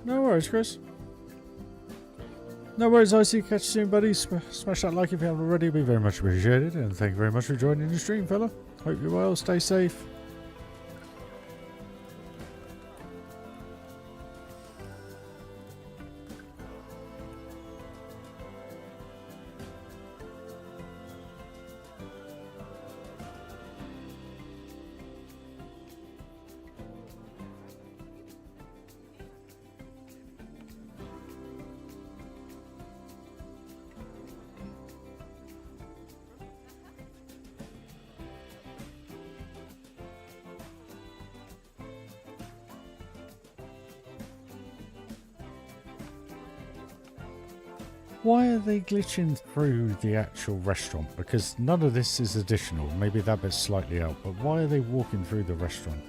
No worries, Chris. No worries, Icy. Catch you soon, buddy. Smash that like if you haven't already. It'd be very much appreciated. And thank you very much for joining the stream, fella. Hope you're well. Stay safe. Why are they glitching through the actual restaurant? Because none of this is additional. Maybe that bit's slightly out, but why are they walking through the restaurant?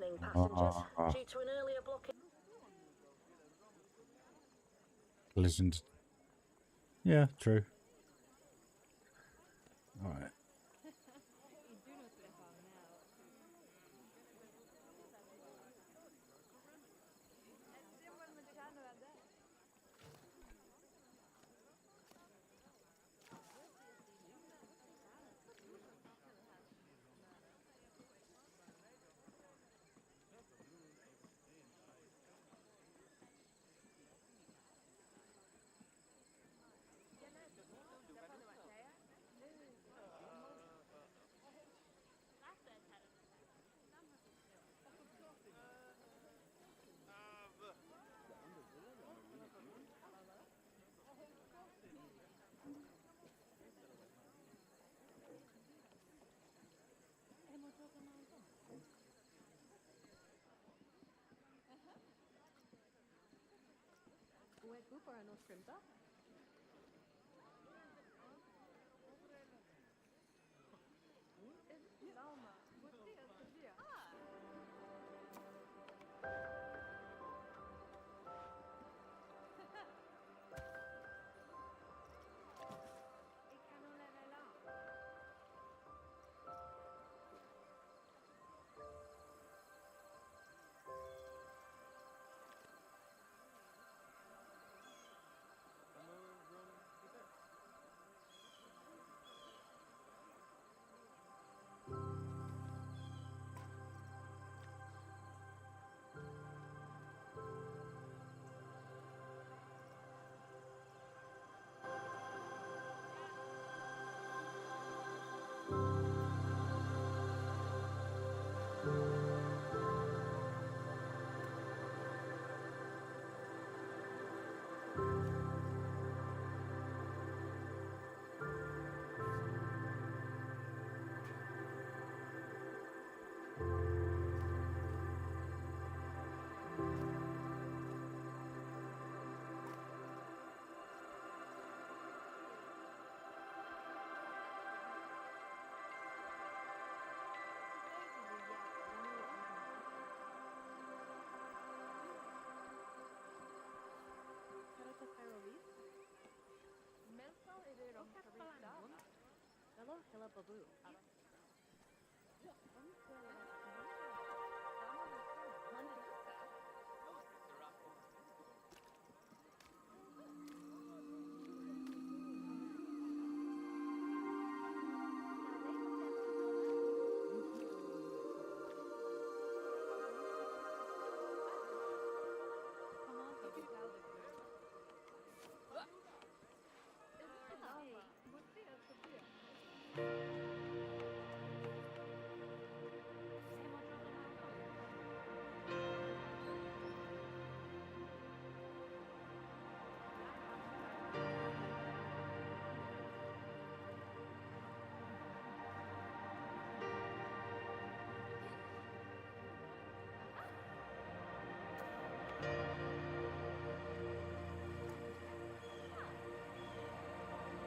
Evening, passengers. Due to an earlier blockage. Collisions. Yeah, true. Alright.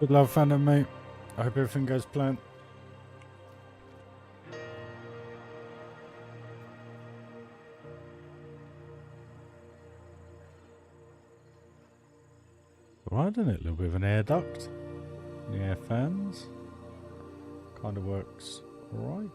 Good luck, Phantom, mate. I hope everything goes planned. Right, isn't it? A little bit of an air duct. The air fans. Kind of works right.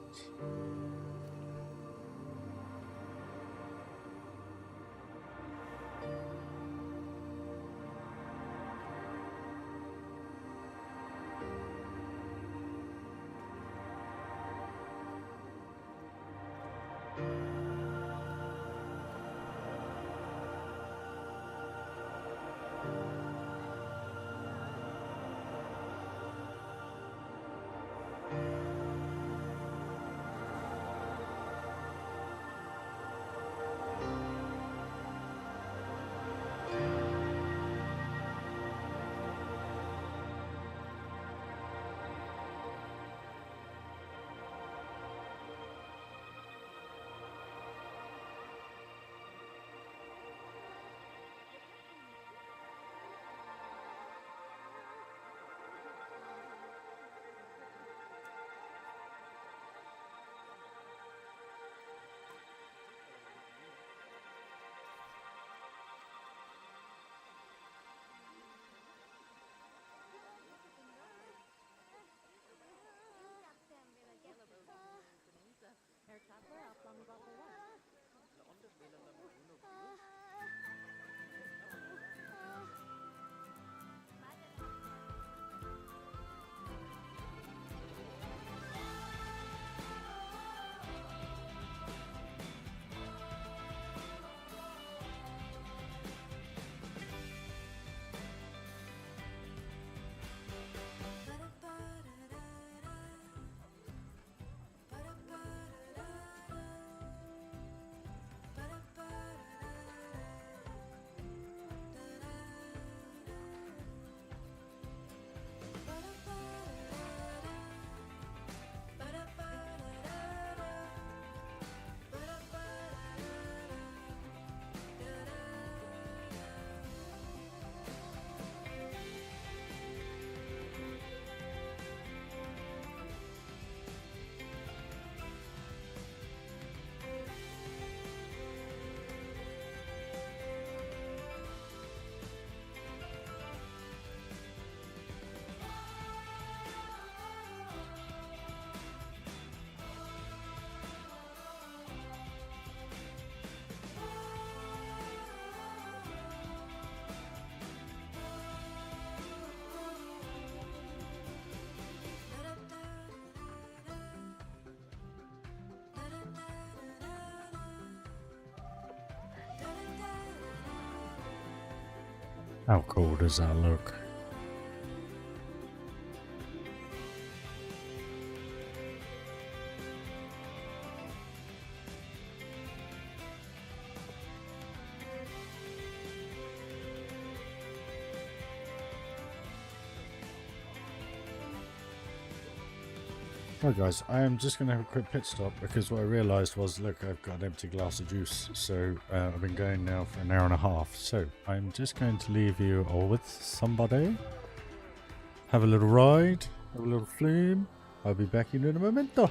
How cool does that look? Right guys, I am just going to have a quick pit stop because what I realised was, look, I've got an empty glass of juice, so I've been going now for an hour and a half, so I'm just going to leave you all with somebody, have a little ride, have a little flume. I'll be back in a momento.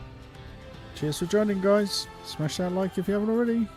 Cheers for joining guys, smash that like if you haven't already.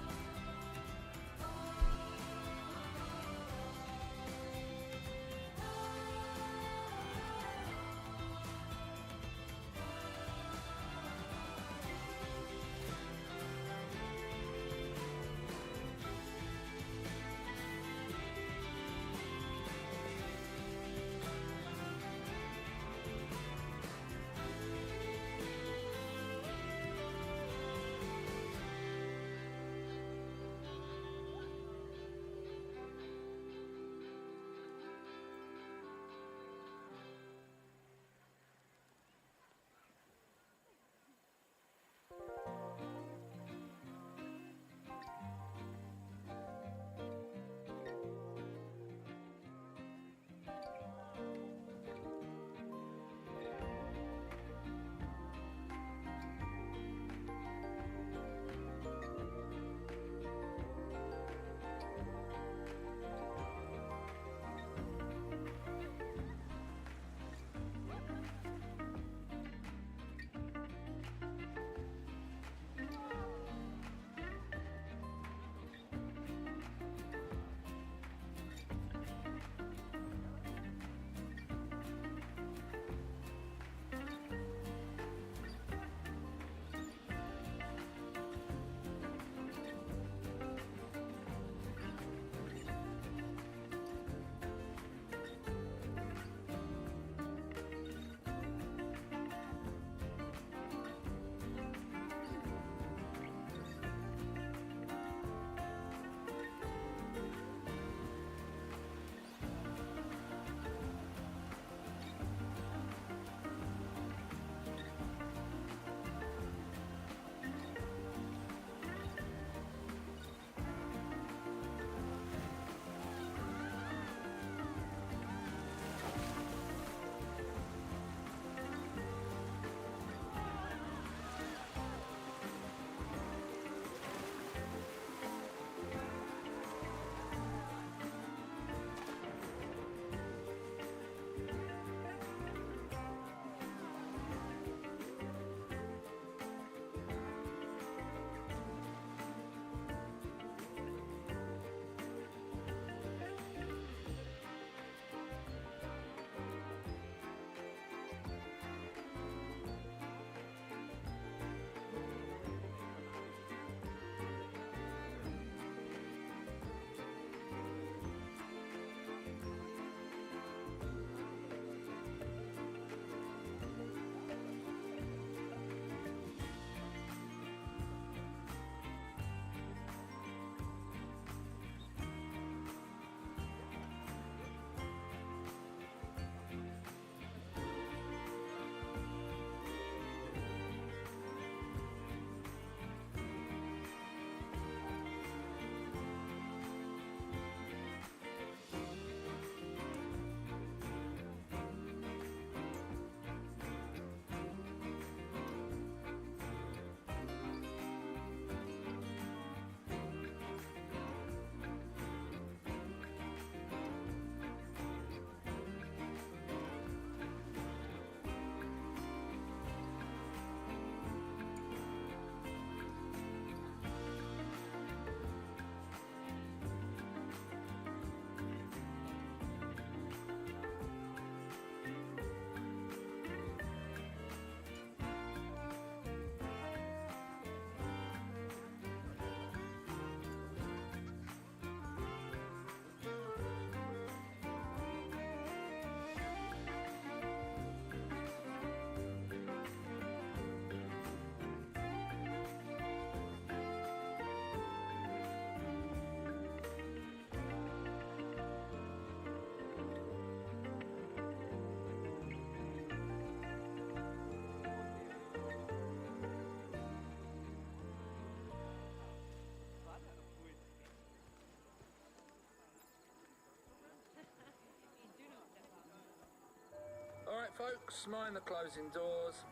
folks, mind the closing doors.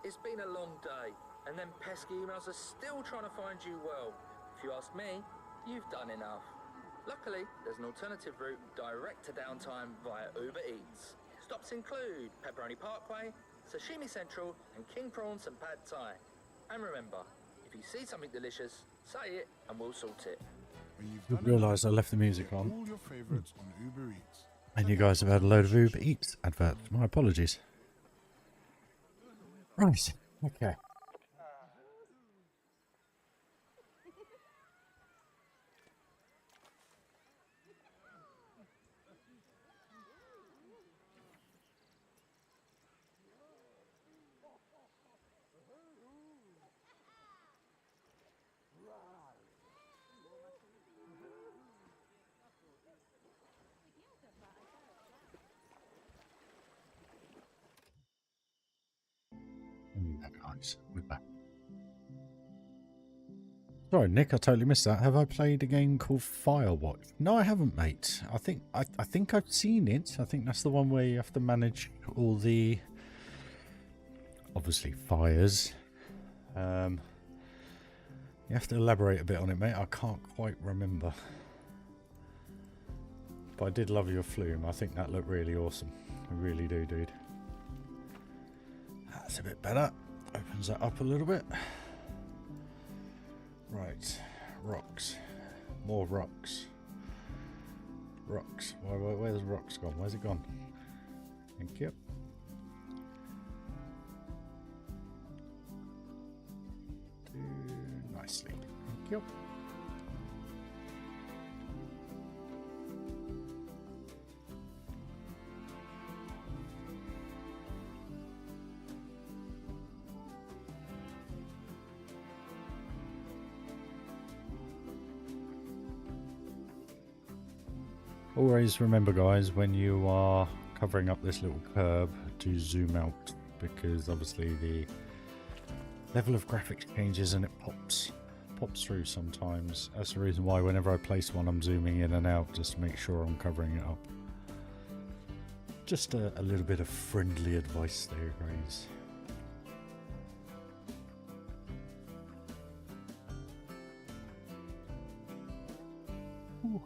It's been a long day, and them pesky emails are still trying to find you well. If you ask me, you've done enough. Luckily, there's an alternative route direct to downtime via Uber Eats. Stops include Pepperoni Parkway, Sashimi Central, and King Prawns and Pad Thai. And remember, if you see something delicious, say it and we'll sort it. Didn't realise I left the music on. All your favorites on Uber Eats. And you guys have had a load of Uber Eats adverts. My apologies. Right. Okay. Guys, we're back. Sorry, Nick, I totally missed that. Have I played a game called Firewatch? No, I haven't, mate. I think I've seen it. I think that's the one where you have to manage all the obviously fires. You have to elaborate a bit on it, mate. I can't quite remember. But I did love your flume. I think that looked really awesome. I really do, dude. That's a bit better. Opens that up a little bit. Right, rocks. More rocks. Rocks. Where's the rocks gone? Where's it gone? Thank you. Do nicely. Thank you. Always remember, guys, when you are covering up this little curb to zoom out, because obviously the level of graphics changes and it pops through sometimes. That's the reason why whenever I place one, I'm zooming in and out just to make sure I'm covering it up. Just a little bit of friendly advice there, guys. Ooh.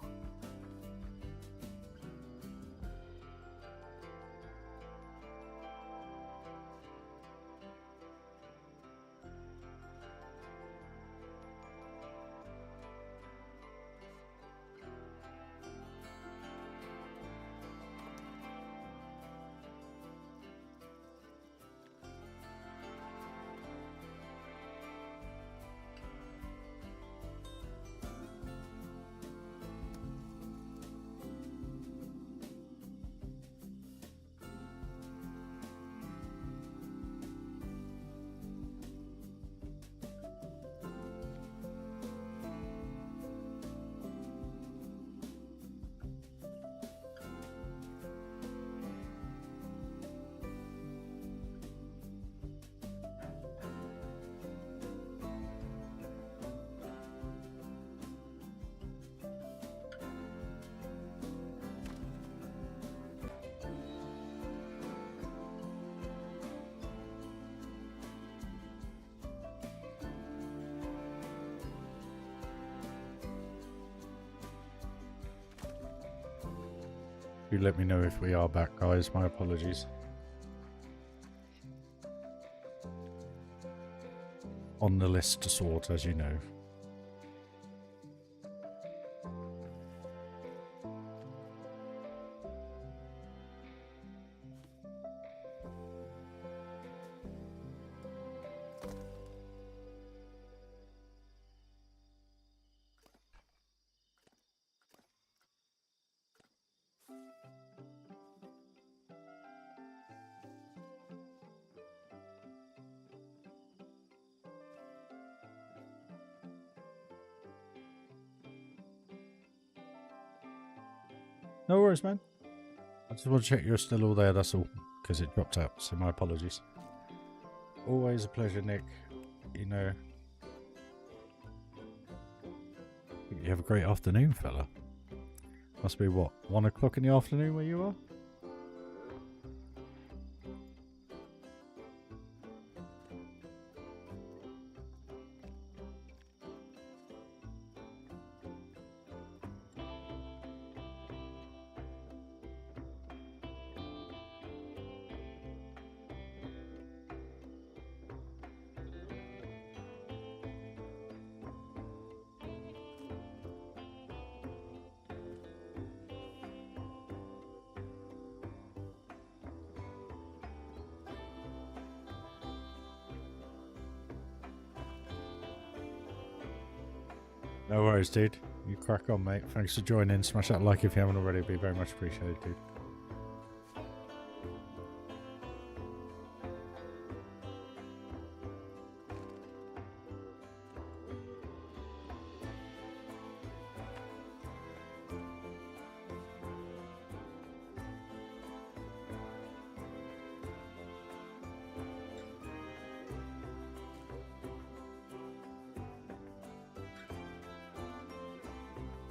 Do let me know if we are back, guys. My apologies. On the list to sort, as you know. No worries, man. I just want to check you're still all there, that's all. Because it dropped out, so my apologies. Always a pleasure, Nick. You know. You have a great afternoon, fella. Must be, what, 1 o'clock in the afternoon where you are? No worries, dude. You crack on, mate. Thanks for joining. Smash that like if you haven't already. It'd be very much appreciated, dude.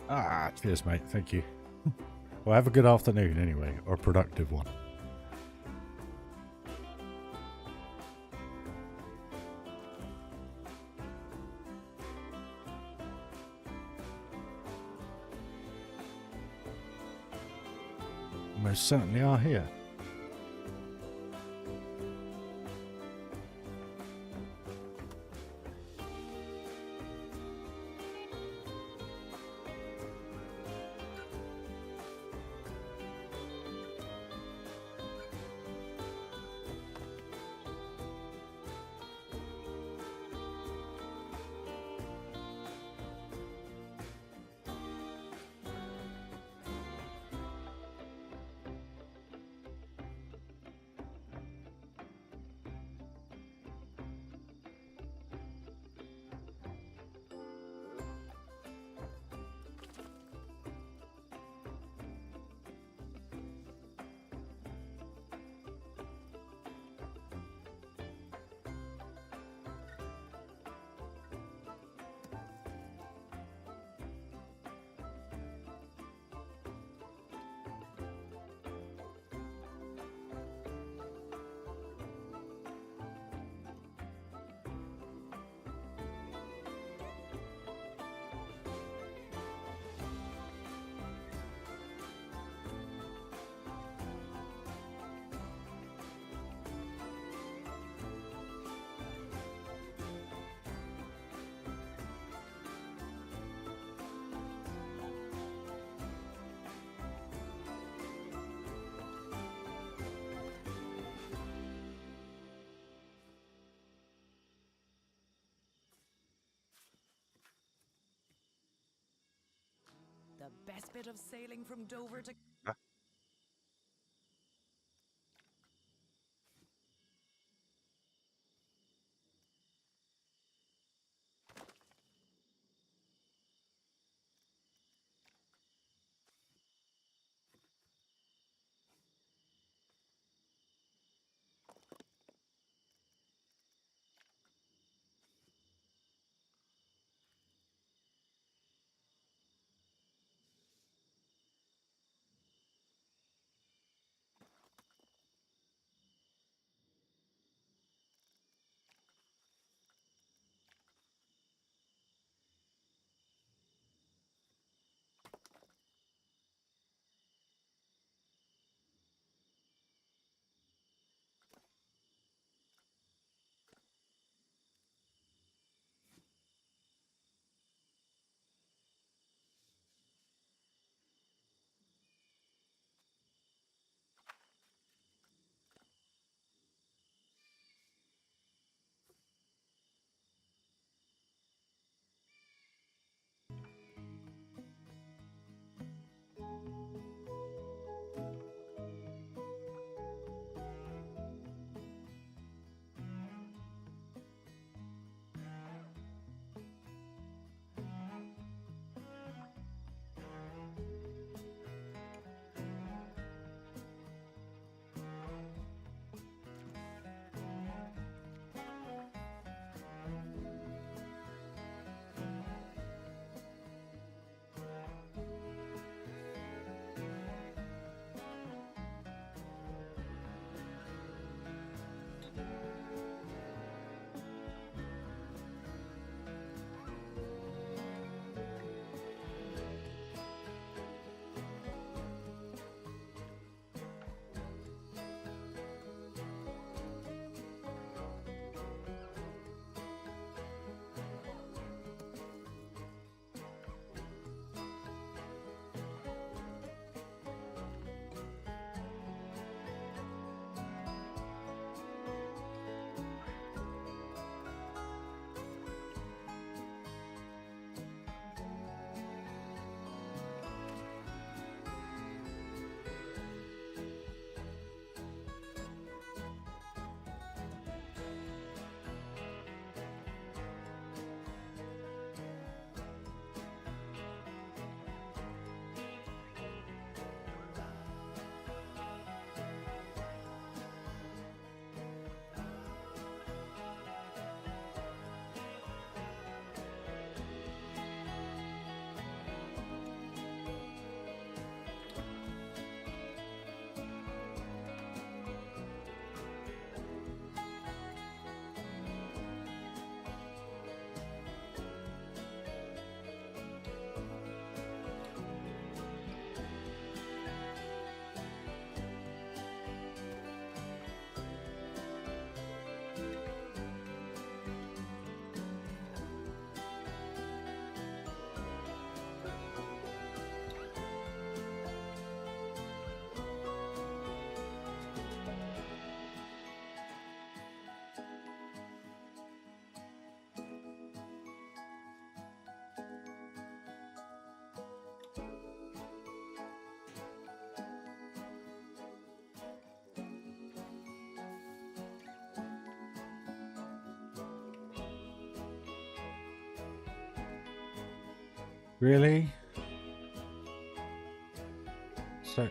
Ah, cheers, mate. Thank you. Well, have a good afternoon anyway, or a productive one. Most certainly are here. The best bit of sailing from Dover to... Really? So...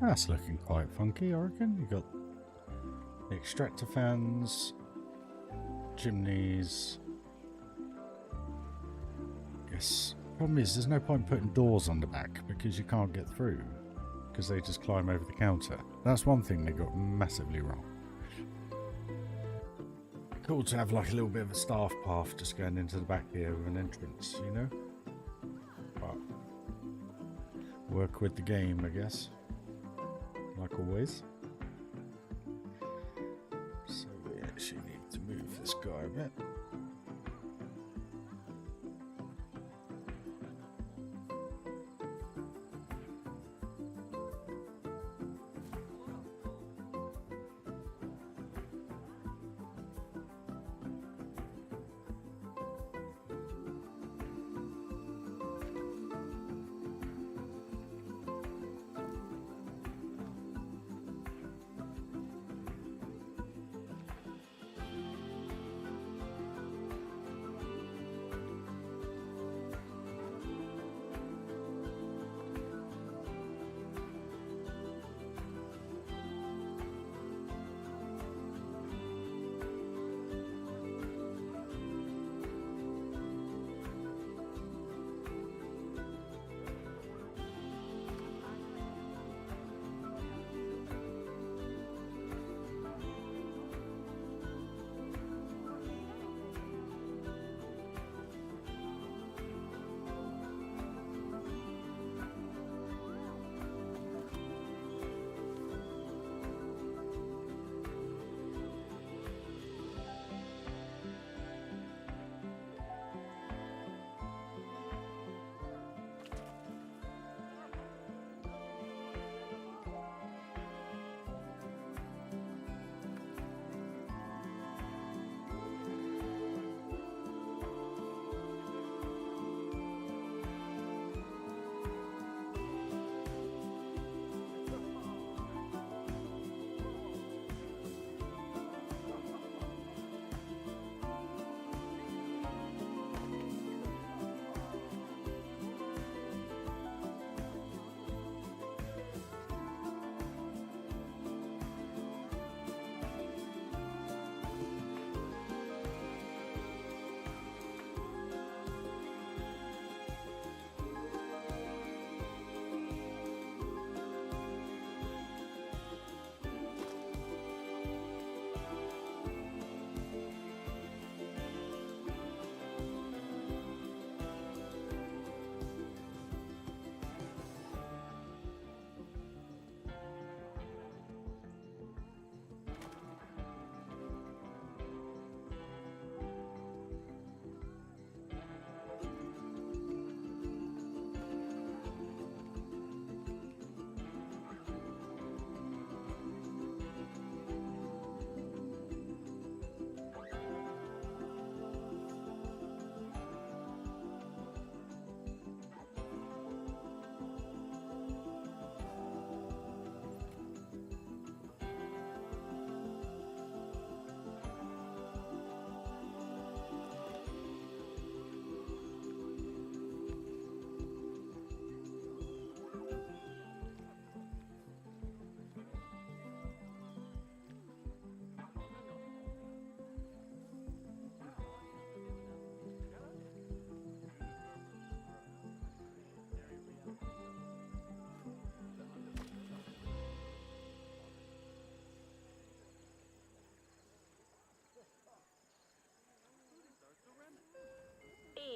That's looking quite funky, I reckon. You've got the extractor fans, chimneys. Yes. Problem is, there's no point putting doors on the back because you can't get through because they just climb over the counter. That's one thing they got massively wrong. Cool to have like a little bit of a staff path just going into the back here with an entrance, you know? But work with the game, I guess. Like always. So we actually need to move this guy a bit.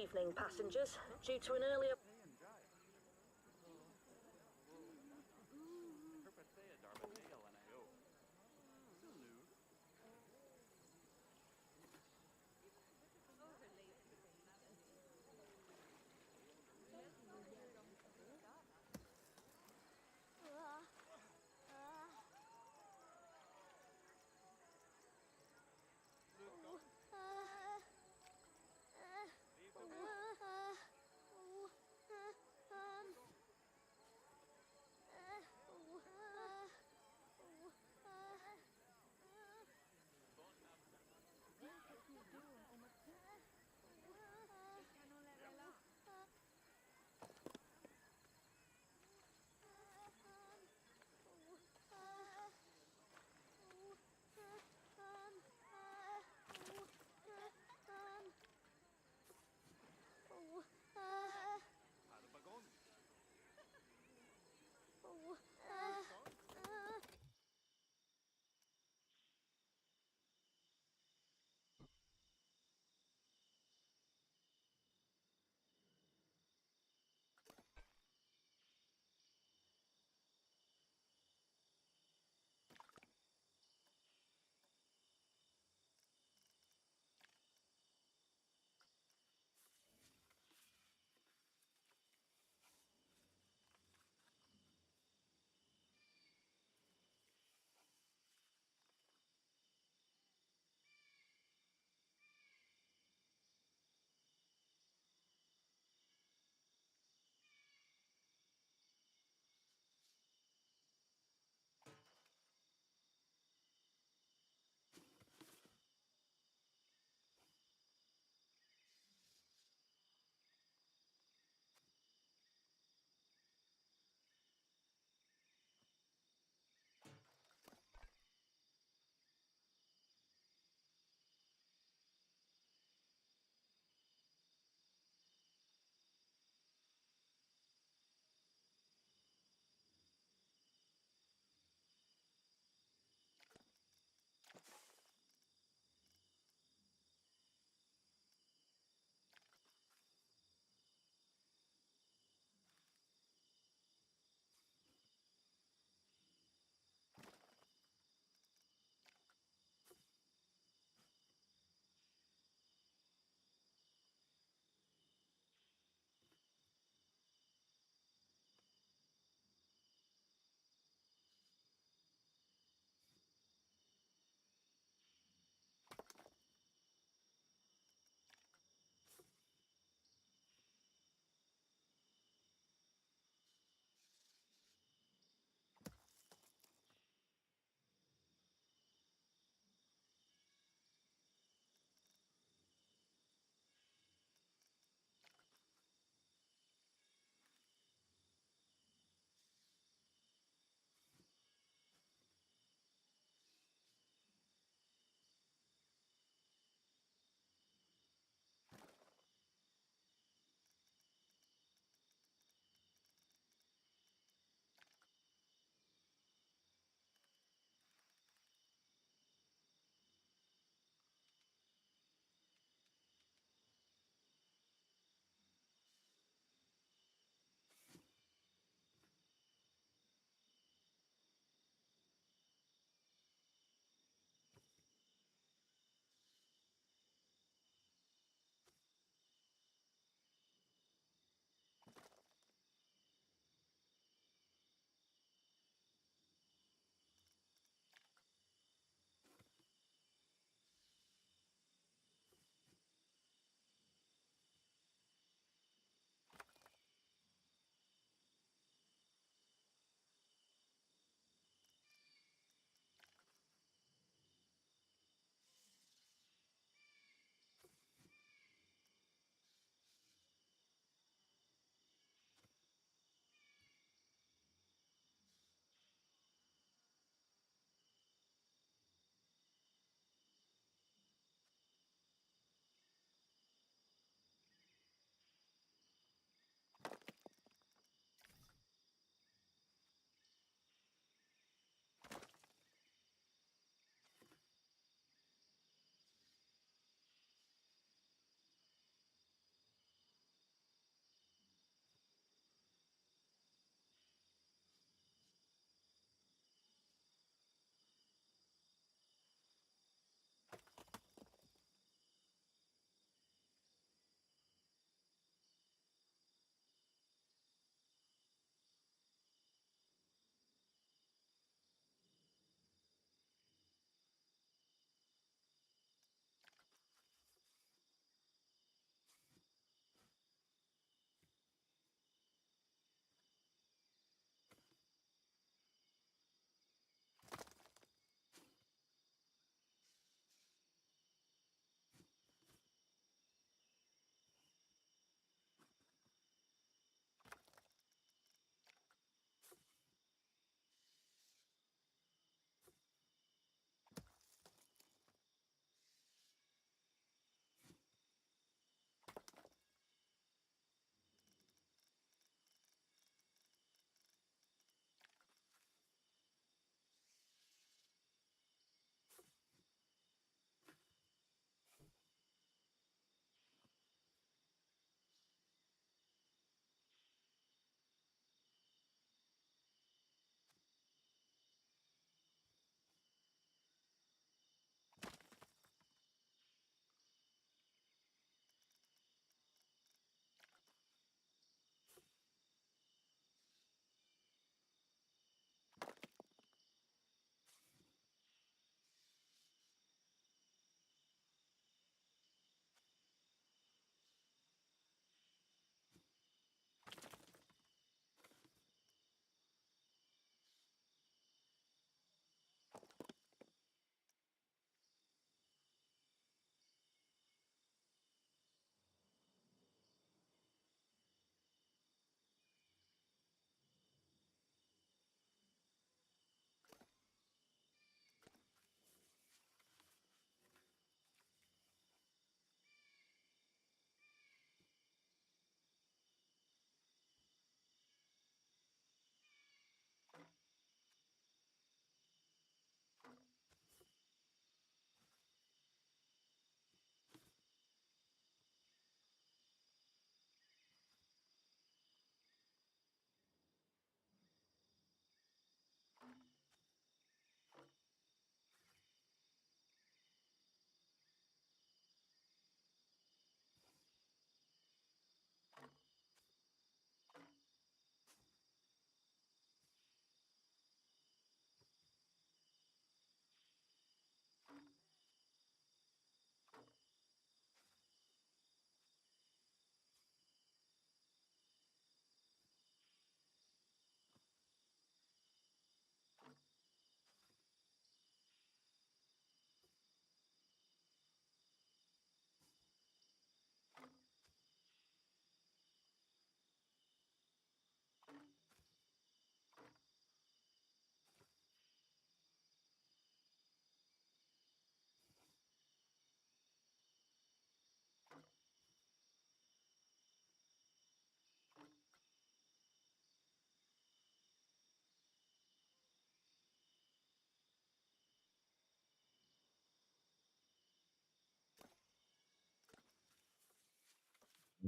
Evening, passengers. Due to an earlier...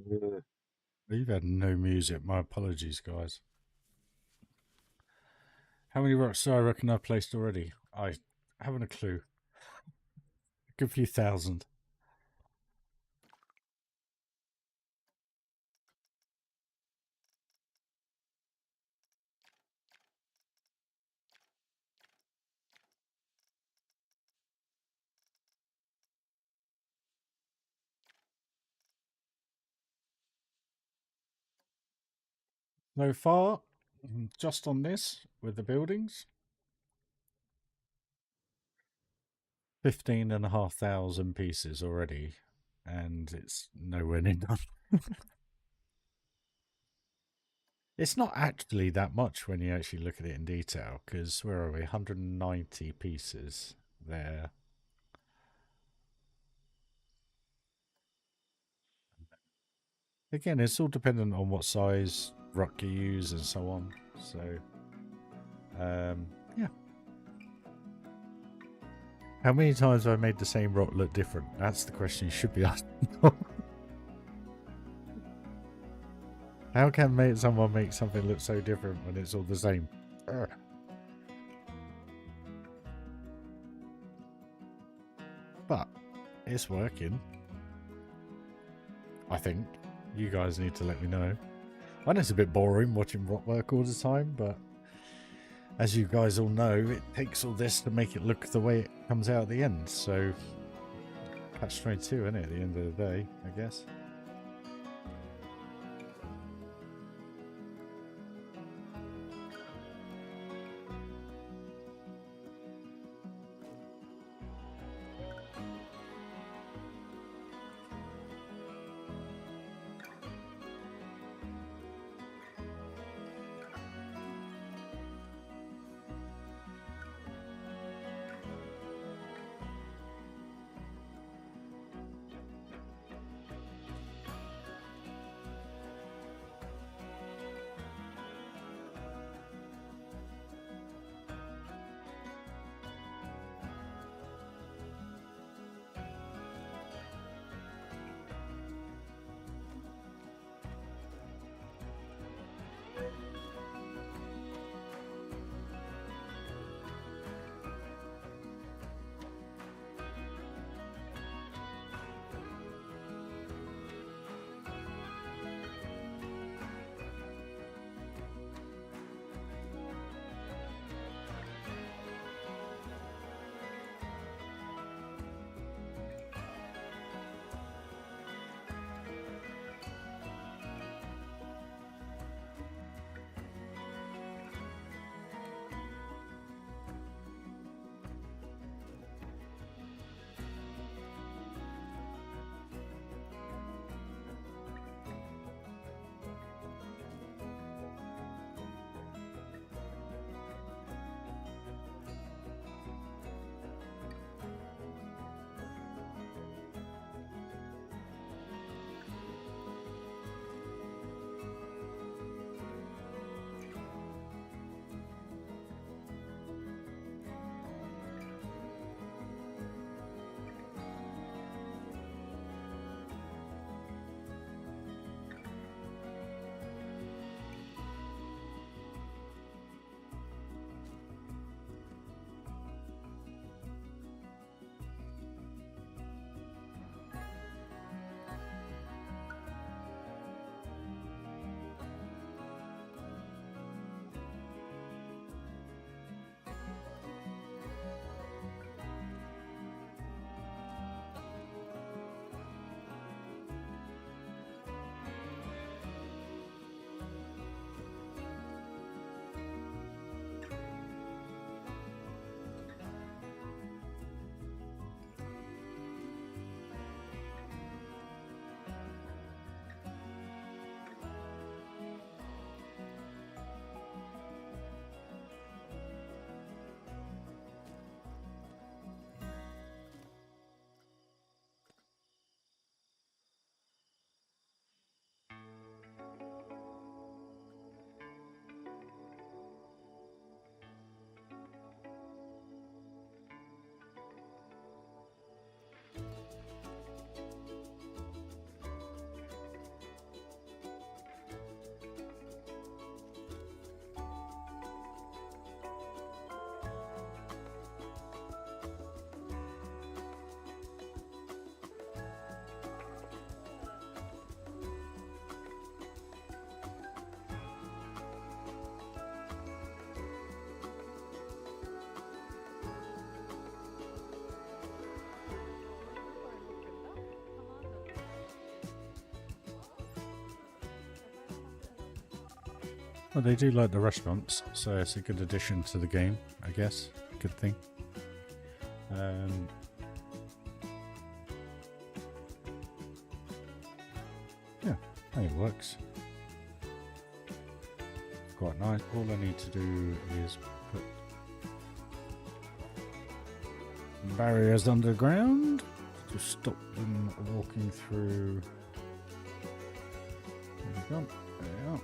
You've had no music. My apologies, guys. How many rocks do I reckon I've placed already? I haven't a clue. A good few thousand. So far, just on this, with the buildings, 15,500 pieces already, and it's nowhere near done. It's not actually that much when you actually look at it in detail, because where are we? 190 pieces there. Again, it's all dependent on what size rock you use and so on. So, yeah. How many times have I made the same rock look different? That's the question you should be asking. How can someone make something look so different when it's all the same? Ugh. But it's working. I think. You guys need to let me know. I know it's a bit boring watching rock work all the time, but as you guys all know, it takes all this to make it look the way it comes out at the end. So, catch-22, isn't it, at the end of the day, I guess. Well, they do like the restaurants, so it's a good addition to the game, I guess. Good thing. Yeah, I think it works. It's quite nice. All I need to do is put barriers underground to stop them walking through. There we go. There we are.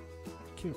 Cute.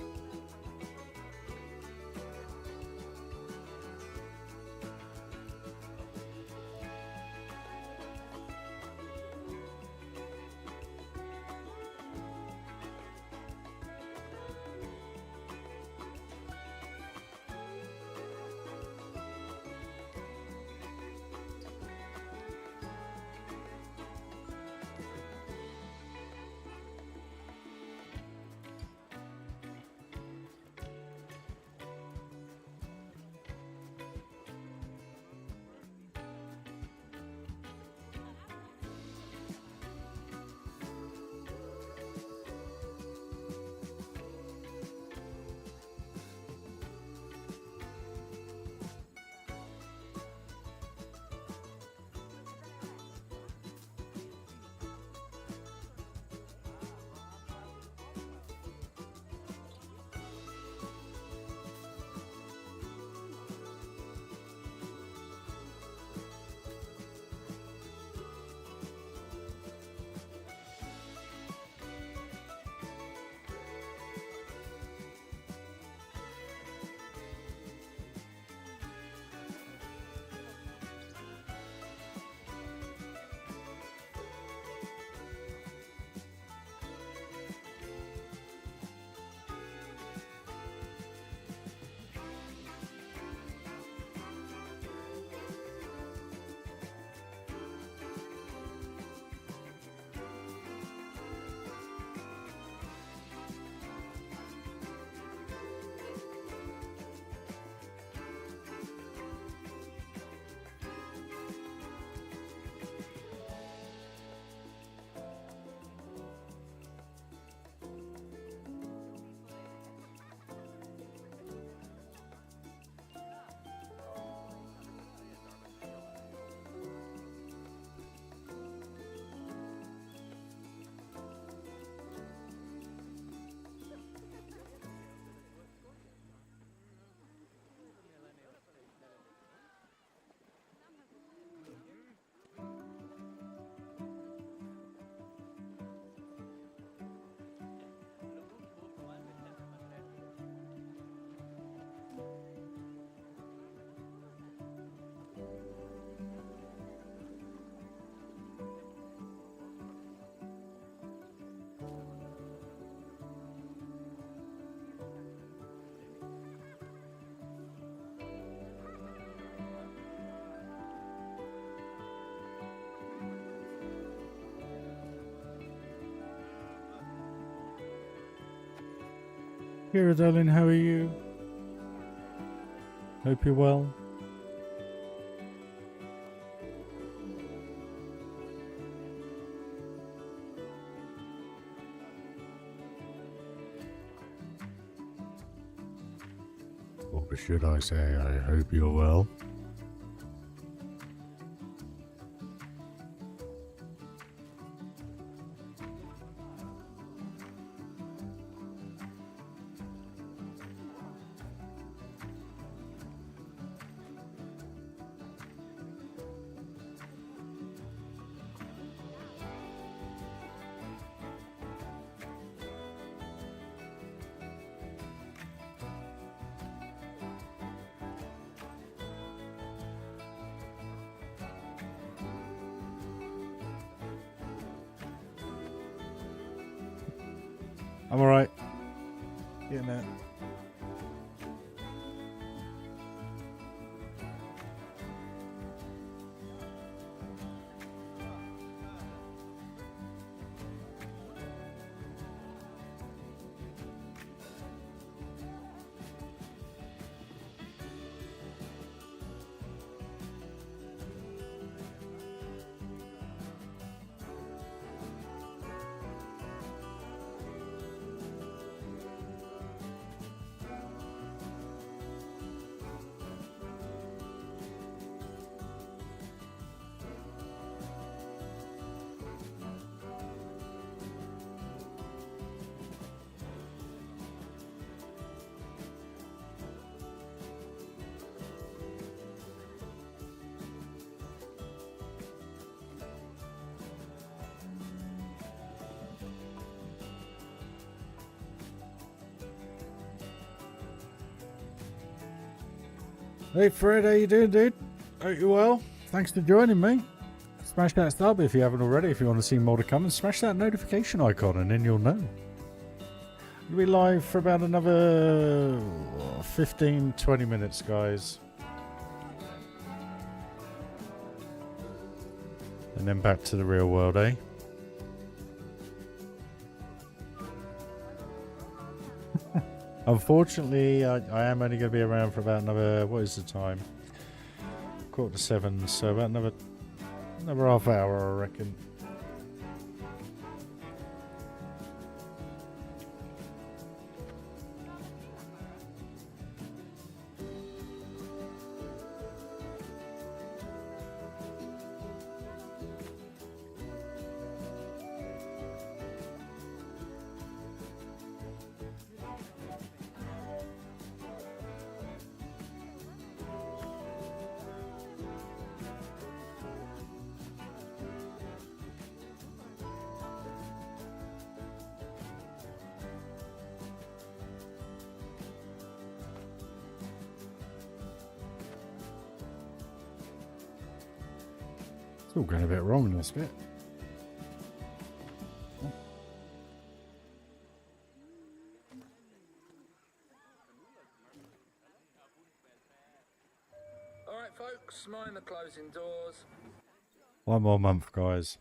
Here, darling, how are you? Hope you're well. Or should I say, I hope you're well? I'm alright. Getting there. Hey Fred, how you doing, dude? Hope you well. Thanks for joining me. Smash that sub if you haven't already, if you want to see more to come, and smash that notification icon and then you'll know. We'll be live for about another 15-20 minutes, guys. And then back to the real world, eh? Unfortunately, I am only going to be around for about another, what is the time? 6:45, so about another half hour, I reckon. It's all going a bit wrong in this bit. Alright folks, mind the closing doors. One more month, guys.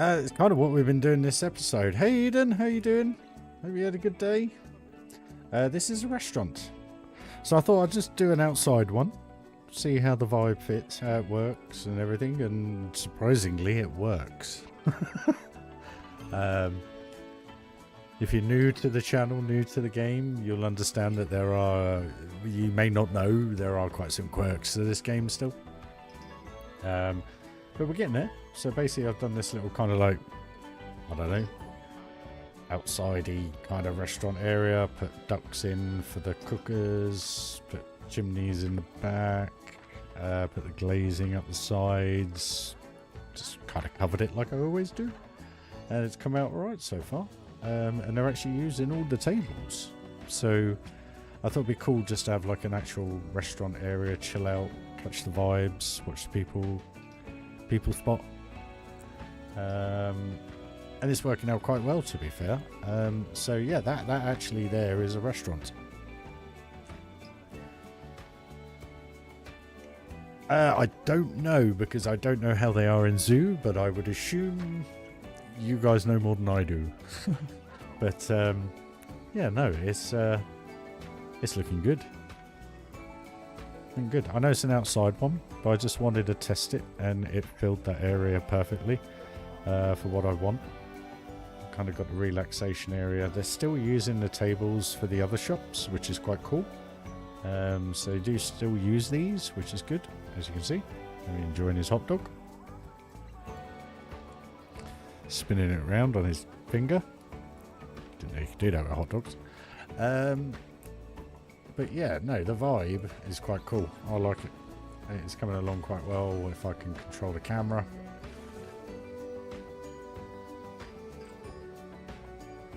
It's kind of what we've been doing this episode. Hey Eden, how you doing? Hope you had a good day. This is a restaurant. So I thought I'd just do an outside one. See how the vibe fits, how it works and everything. And surprisingly, it works. If you're new to the channel, new to the game, you'll understand that there are, you may not know, there are quite some quirks to this game still. But we're getting there. So basically I've done this little kind of like, I don't know, outside-y kind of restaurant area. Put ducks in for the cookers, put chimneys in the back, put the glazing up the sides. Just kind of covered it like I always do. And it's come out alright so far. And they're actually using all the tables. So I thought it'd be cool just to have like an actual restaurant area, chill out, catch the vibes, watch the people spot. And it's working out quite well, to be fair. So yeah, that actually there is a restaurant. I don't know, because I don't know how they are in zoo, but I would assume you guys know more than I do. But yeah, no, it's looking good. Looking good. I know it's an outside one, but I just wanted to test it, and it filled that area perfectly for what I want. Kind of got the relaxation area. They're still using the tables for the other shops, which is quite cool. So they do still use these, which is good, as you can see. I'm enjoying his hot dog. Spinning it around on his finger. Didn't know you could do that with hot dogs. But yeah, no, the vibe is quite cool. I like it. It's coming along quite well if I can control the camera.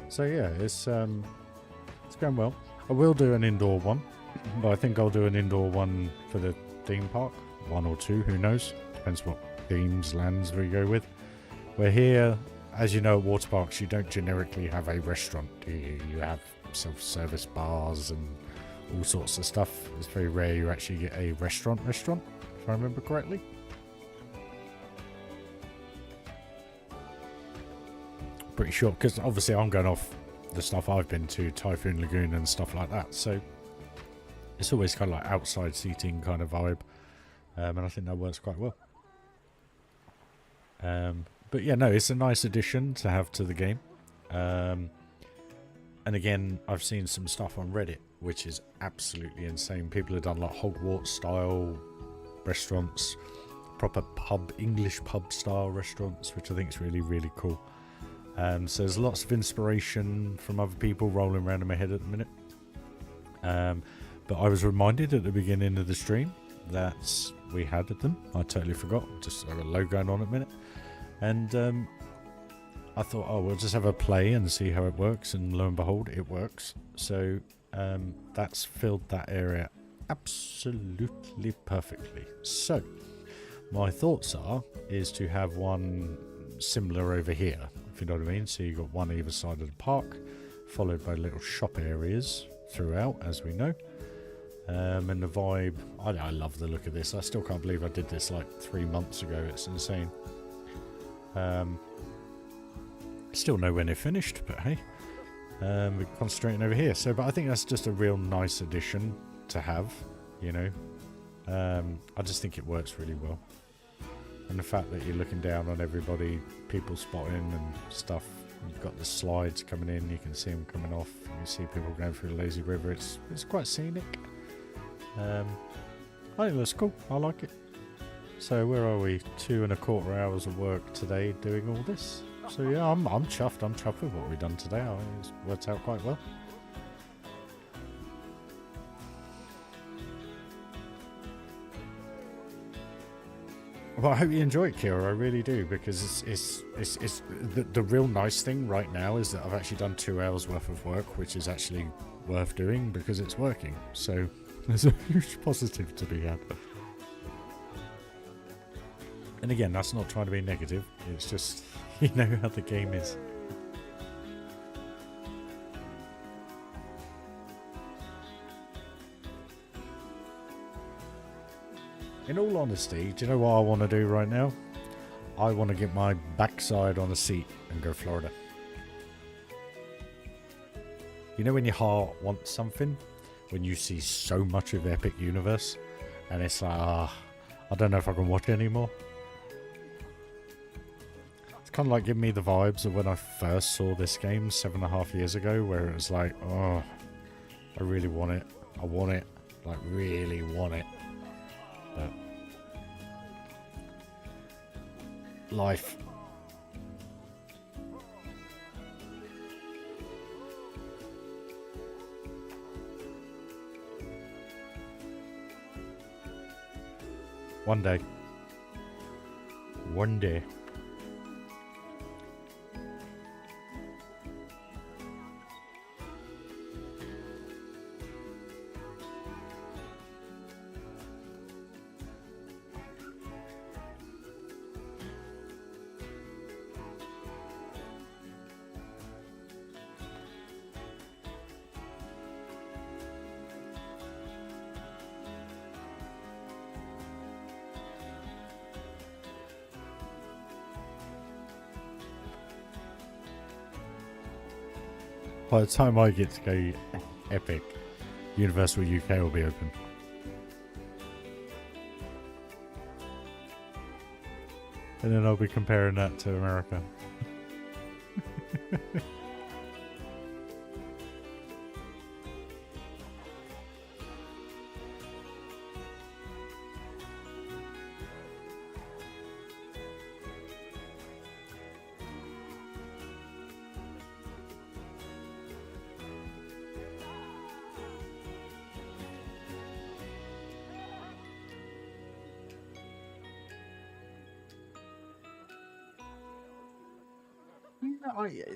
So yeah, it's going well. I will do an indoor one, but I think I'll do an indoor one for the theme park. 1 or 2, who knows? Depends what themes, lands we go with. We're here, as you know, at Waterparks, you don't generically have a restaurant, do you? You have self-service bars and all sorts of stuff. It's very rare you actually get a restaurant, if I remember correctly. Pretty sure, because obviously I'm going off the stuff I've been to, Typhoon Lagoon and stuff like that. So it's always kind of like outside seating kind of vibe, and I think that works quite well. But yeah, no, it's a nice addition to have to the game. And again, I've seen some stuff on Reddit which is absolutely insane. People have done like Hogwarts style restaurants, proper pub, English pub style restaurants, which I think is really, really cool. So there's lots of inspiration from other people rolling around in my head at the minute. But I was reminded at the beginning of the stream that we had them. I totally forgot. Just have a load going on at the minute. And I thought, oh, we'll just have a play and see how it works. And lo and behold, it works. So that's filled that area absolutely perfectly. So my thoughts is to have one similar over here, if you know what I mean. So you've got one either side of the park, followed by little shop areas throughout, as we know. And the vibe, I love the look of this. I still can't believe I did this like 3 months ago. It's insane. Still know when they're finished, but hey, we're concentrating over here. So, but I think that's just a real nice addition to have, you know. I just think it works really well. And the fact that you're looking down on everybody, people spotting and stuff. You've got the slides coming in, you can see them coming off. You can see people going through the lazy river. It's quite scenic. I think that's cool. I like it. So where are we? 2.25 hours of work today doing all this. So yeah, I'm chuffed. I'm chuffed with what we've done today. I think it's worked out quite well. Well, I hope you enjoy it, Kira. I really do, because it's the real nice thing right now is that I've actually done 2 hours worth of work, which is actually worth doing because it's working. So there's a huge positive to be had. And again, that's not trying to be negative. It's just, you know how the game is. In all honesty, do you know what I want to do right now? I want to get my backside on a seat and go Florida. You know when your heart wants something? When you see so much of Epic Universe and it's like, I don't know if I can watch it anymore. It's kind of like giving me the vibes of when I first saw this game 7.5 years ago, where it was like, oh, I really want it. I want it. Like, really want it. But life. One day. One day. By the time I get to go Epic, Universal UK will be open. And then I'll be comparing that to America.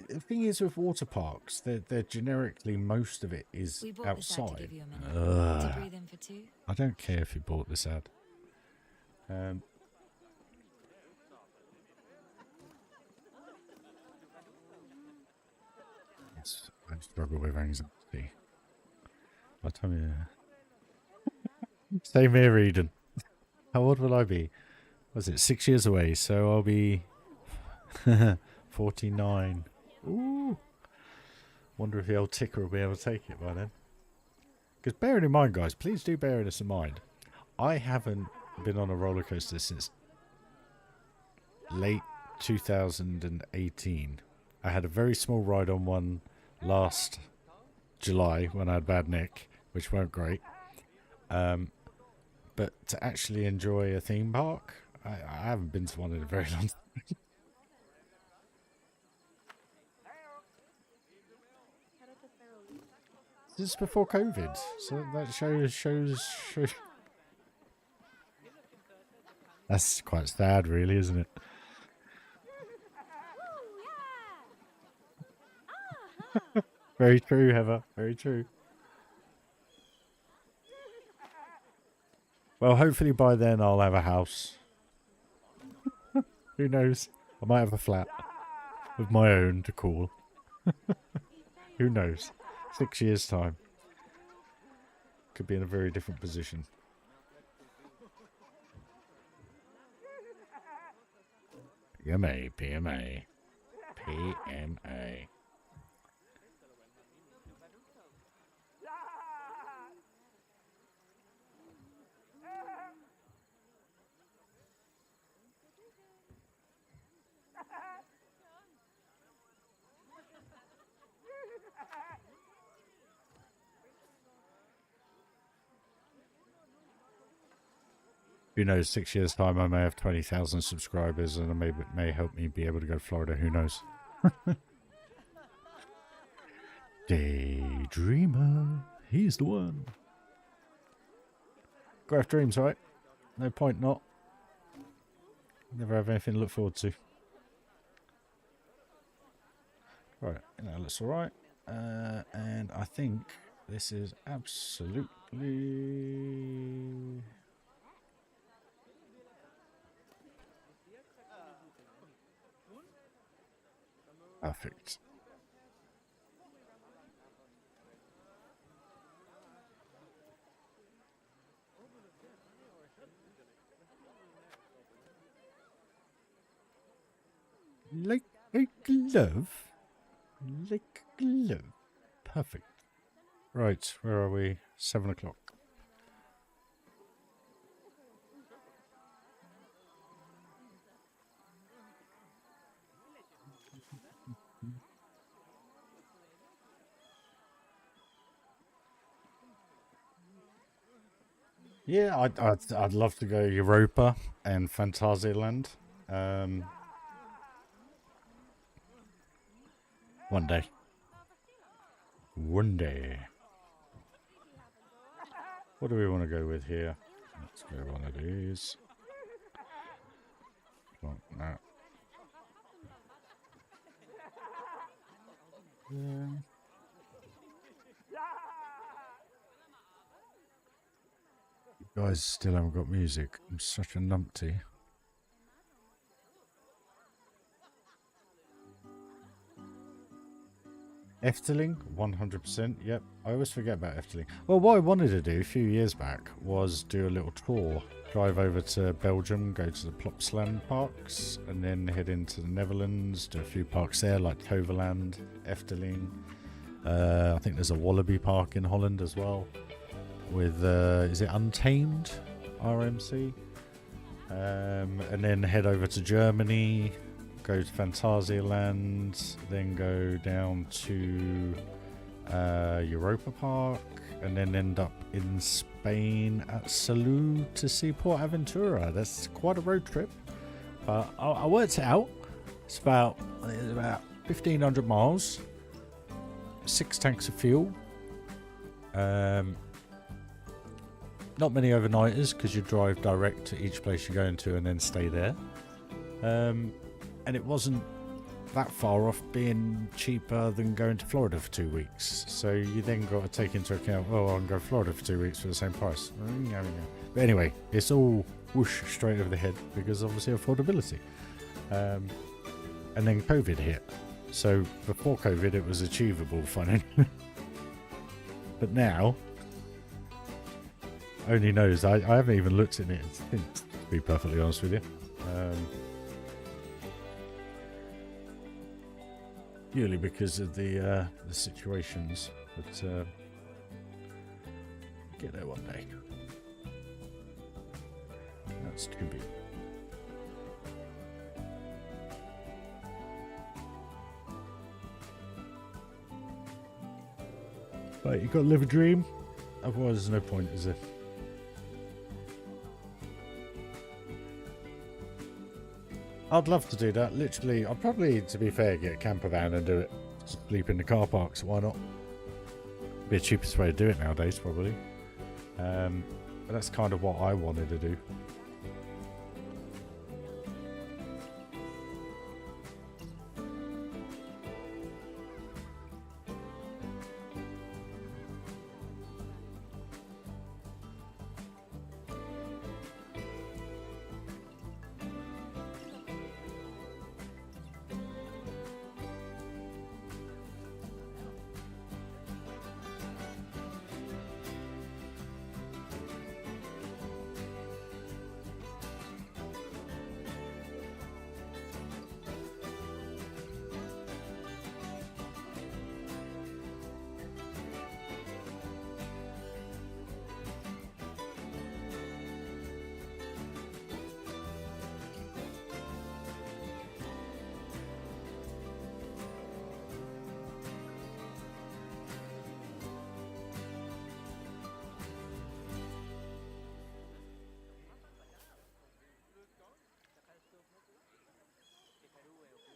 The thing is with water parks, they're generically, most of it is We bought this ad to outside. give you a minute. To breathe in for 2. I don't care if you bought this ad. Yes, I struggle with anxiety. I'll tell you. Same here, Eden. How old will I be? Was it 6 years away? So I'll be 49. Ooh. Wonder if the old ticker will be able to take it by then. Because bearing in mind, guys, please do bear this in mind. I haven't been on a roller coaster since late 2018. I had a very small ride on one last July when I had bad neck, which weren't great. But to actually enjoy a theme park, I haven't been to one in a very long time. This is before COVID, so that shows. That's quite sad, really, isn't it? Very true, Heather. Very true. Well, hopefully by then I'll have a house. Who knows? I might have a flat of my own to call. Who knows? 6 years' time. Could be in a very different position. PMA, PMA, PMA. Who knows, 6 years' time I may have 20,000 subscribers and it may help me be able to go to Florida. Who knows? Daydreamer. He's the one. Gotta have dreams, right? No point not. Never have anything to look forward to. Right, that looks alright. And I think this is absolutely... perfect. Like a glove. Like a glove. Perfect. Right, where are we? 7 o'clock. Yeah, I'd love to go Europa and Phantasialand. One day. One day. What do we want to go with here? Let's go one of these. Like that. Yeah. You guys still haven't got music. I'm such a numpty. Efteling, 100%. Yep, I always forget about Efteling. Well, what I wanted to do a few years back was do a little tour. Drive over to Belgium, go to the Plopsaland parks, and then head into the Netherlands, do a few parks there, like Toverland, Efteling. I think there's a Wallaby Park in Holland as well, with, is it Untamed? RMC? And then head over to Germany, go to Phantasialand, then go down to Europa Park, and then end up in Spain at Salou to see Port Aventura. That's quite a road trip, but I worked it out. It's about 1,500 miles, 6 tanks of fuel. Not many overnighters because you drive direct to each place you're going to and then stay there. And it wasn't that far off being cheaper than going to Florida for 2 weeks. So you then got to take into account, oh, I can go to Florida for 2 weeks for the same price. But anyway, it's all whoosh straight over the head because obviously affordability. And then COVID hit. So before COVID, it was achievable financially. But now, only knows. I haven't even looked at it since, to be perfectly honest with you. purely because of the situations. But get there one day. That's to be. But you got to live a dream. Otherwise, there's no point, is there? I'd love to do that. Literally, I'd probably, to be fair, get a camper van and do it. Sleep in the car parks. Why not? Be the cheapest way to do it nowadays, probably. But that's kind of what I wanted to do.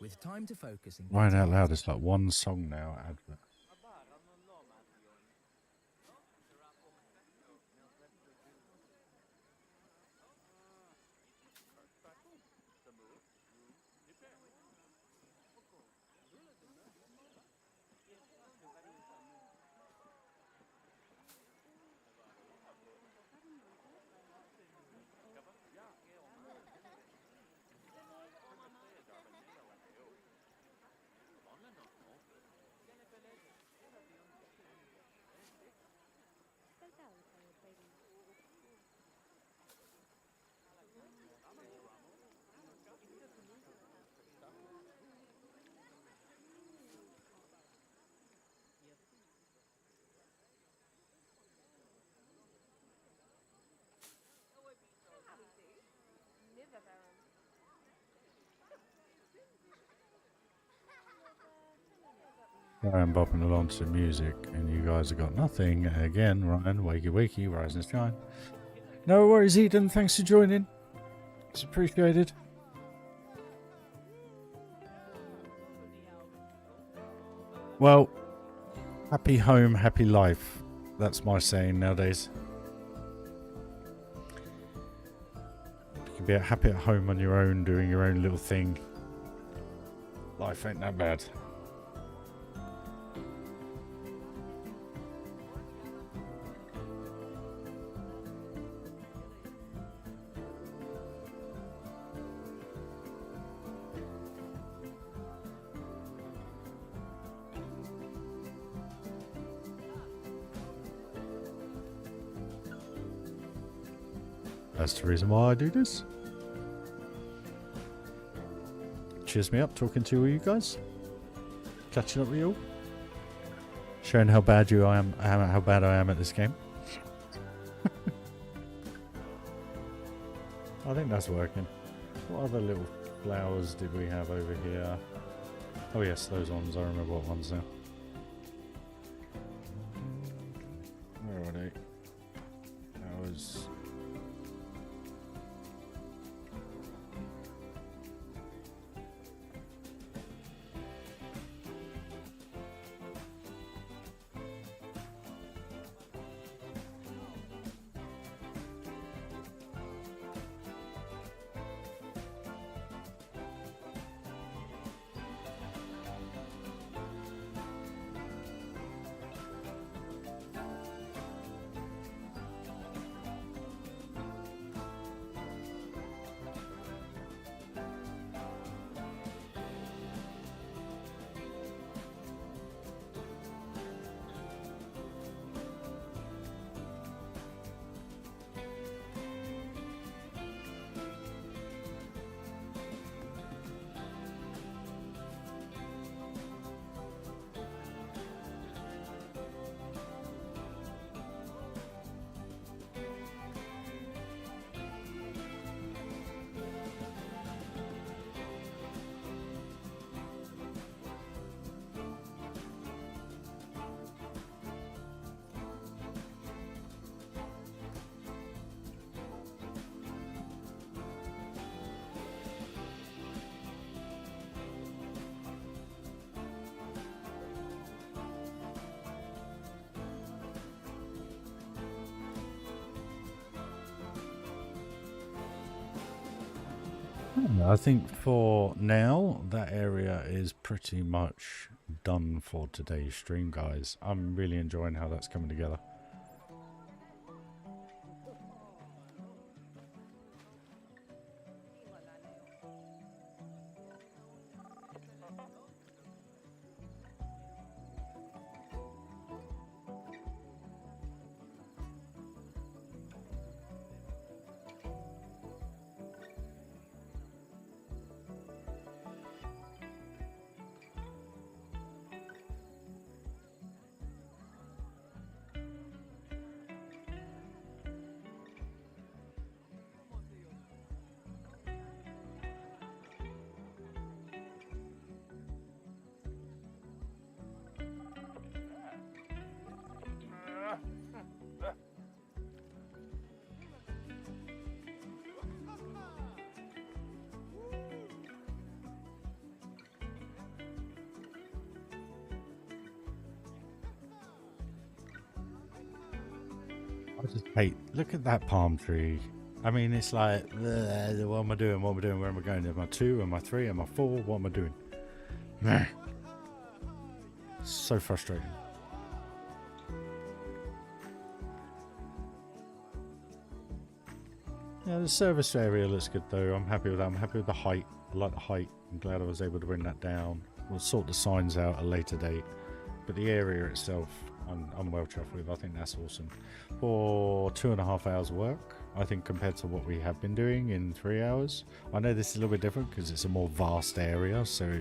With time to focus and Right out loud, it's like one song now. Advert. I'm bopping along to music, and you guys have got nothing. Again, Ryan, wakey wakey, rise and shine. No worries, Eden. Thanks for joining. It's appreciated. Well, happy home, happy life. That's my saying nowadays. You can be happy at home on your own, doing your own little thing. Life ain't that bad. That's the reason why I do this. Cheers me up talking to you guys. Catching up with you all. Showing how bad I am at this game. I think that's working. What other little flowers did we have over here? Oh yes, those ones. I remember what ones now. Where are they? Flowers. I think for now that area is pretty much done for today's stream, guys. I'm really enjoying how that's coming together. I just hate, look at that palm tree. I mean, it's like, what am I doing? What am I doing? Where am I going? Am I 2? Am I 3? Am I 4? What am I doing? Meh. So frustrating. Yeah, the service area looks good though. I'm happy with that. I'm happy with the height. I like the height. I'm glad I was able to bring that down. We'll sort the signs out at a later date. But the area itself, I'm well chuffed with. I think that's awesome. For 2.5 hours work, I think compared to what we have been doing in 3 hours. I know this is a little bit different because it's a more vast area. So,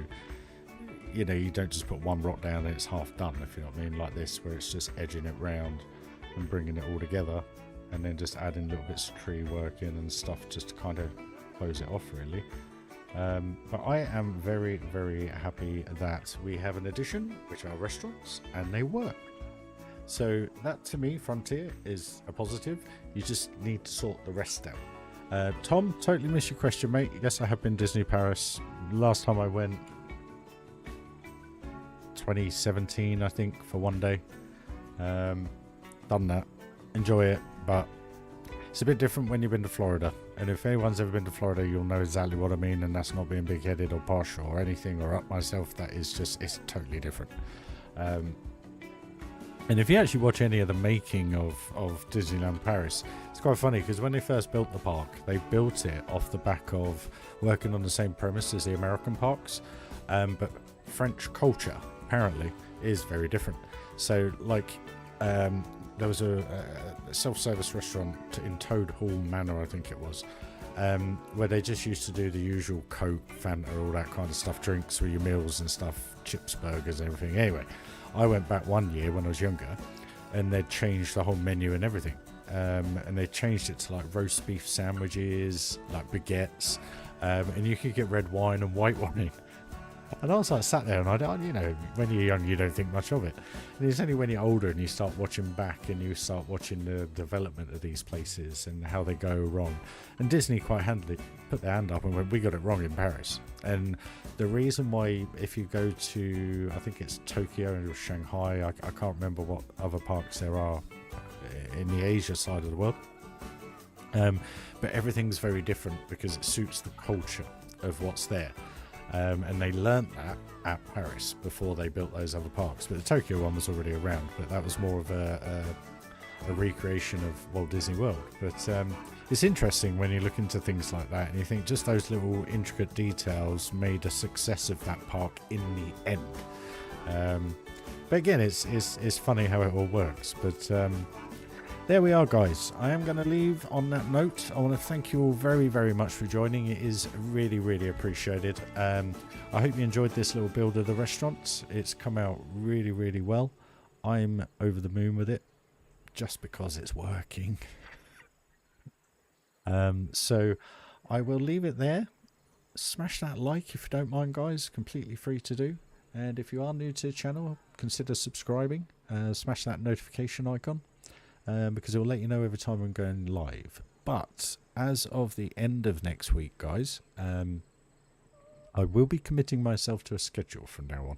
you know, you don't just put one rock down and it's half done, if you know what I mean. Like this, where it's just edging it round and bringing it all together. And then just adding little bits of tree work in and stuff just to kind of close it off, really. But I am very, very happy that we have an addition, which are restaurants, and they work. So that, to me, Frontier is a positive. You just need to sort the rest out. Tom, totally missed your question, mate. Yes, I have been Disney Paris. Last time I went, 2017, I think, for one day. Done that. Enjoy it, but it's a bit different when you've been to Florida. And if anyone's ever been to Florida, you'll know exactly what I mean, and that's not being big-headed or posh or anything or up myself. That is just, it's totally different. And if you actually watch any of the making of Disneyland Paris, it's quite funny because when they first built the park, they built it off the back of working on the same premise as the American parks. But French culture, apparently, is very different. So, like, there was a self-service restaurant in Toad Hall Manor, I think it was, where they just used to do the usual Coke, Fanta, all that kind of stuff, drinks with your meals and stuff, chips, burgers, and everything. Anyway, I went back one year when I was younger, and they'd changed the whole menu and everything. And they changed it to like roast beef sandwiches, like baguettes, and you could get red wine and white wine. And I was like sat there, and I don't, you know, when you're young, you don't think much of it. And it's only when you're older and you start watching back and you start watching the development of these places and how they go wrong. And Disney quite handily put their hand up and went, we got it wrong in Paris. And the reason why, if you go to, I think it's Tokyo or Shanghai, I can't remember what other parks there are in the Asia side of the world. But everything's very different because it suits the culture of what's there. And they learnt that at Paris before they built those other parks. But the Tokyo one was already around, but that was more of a recreation of Walt Disney World. But it's interesting when you look into things like that and you think just those little intricate details made a success of that park in the end. But again, it's funny how it all works. But there we are, guys. I am going to leave on that note. I want to thank you all very, very much for joining. It is really, really appreciated. I hope you enjoyed this little build of the restaurant. It's come out really, really well. I'm over the moon with it just because it's working. So I will leave it there. Smash that like if you don't mind, guys. Completely free to do. And if you are new to the channel, consider subscribing. Smash that notification icon. Because it will let you know every time I'm going live. But as of the end of next week, guys, I will be committing myself to a schedule from now on.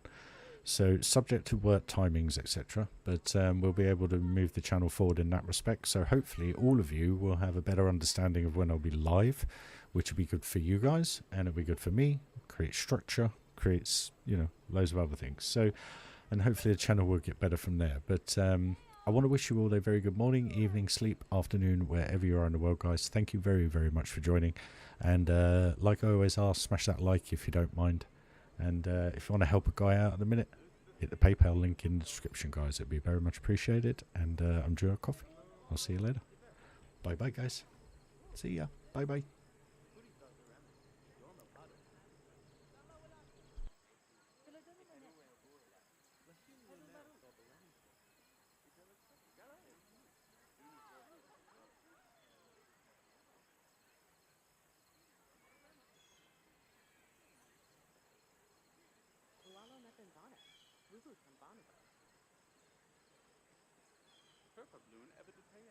So subject to work timings, etc. But we'll be able to move the channel forward in that respect. So hopefully all of you will have a better understanding of when I'll be live, which will be good for you guys, and it'll be good for me. Create structure, creates, you know, loads of other things. So, and hopefully the channel will get better from there. But I want to wish you all a very good morning, evening, sleep, afternoon, wherever you are in the world, guys. Thank you very, very much for joining. And like I always ask, smash that like if you don't mind. And if you want to help a guy out at the minute, hit the PayPal link in the description, guys. It'd be very much appreciated. And I'm due a coffee. I'll see you later. Bye-bye, guys. See ya. Bye-bye. Purple balloon ever to pay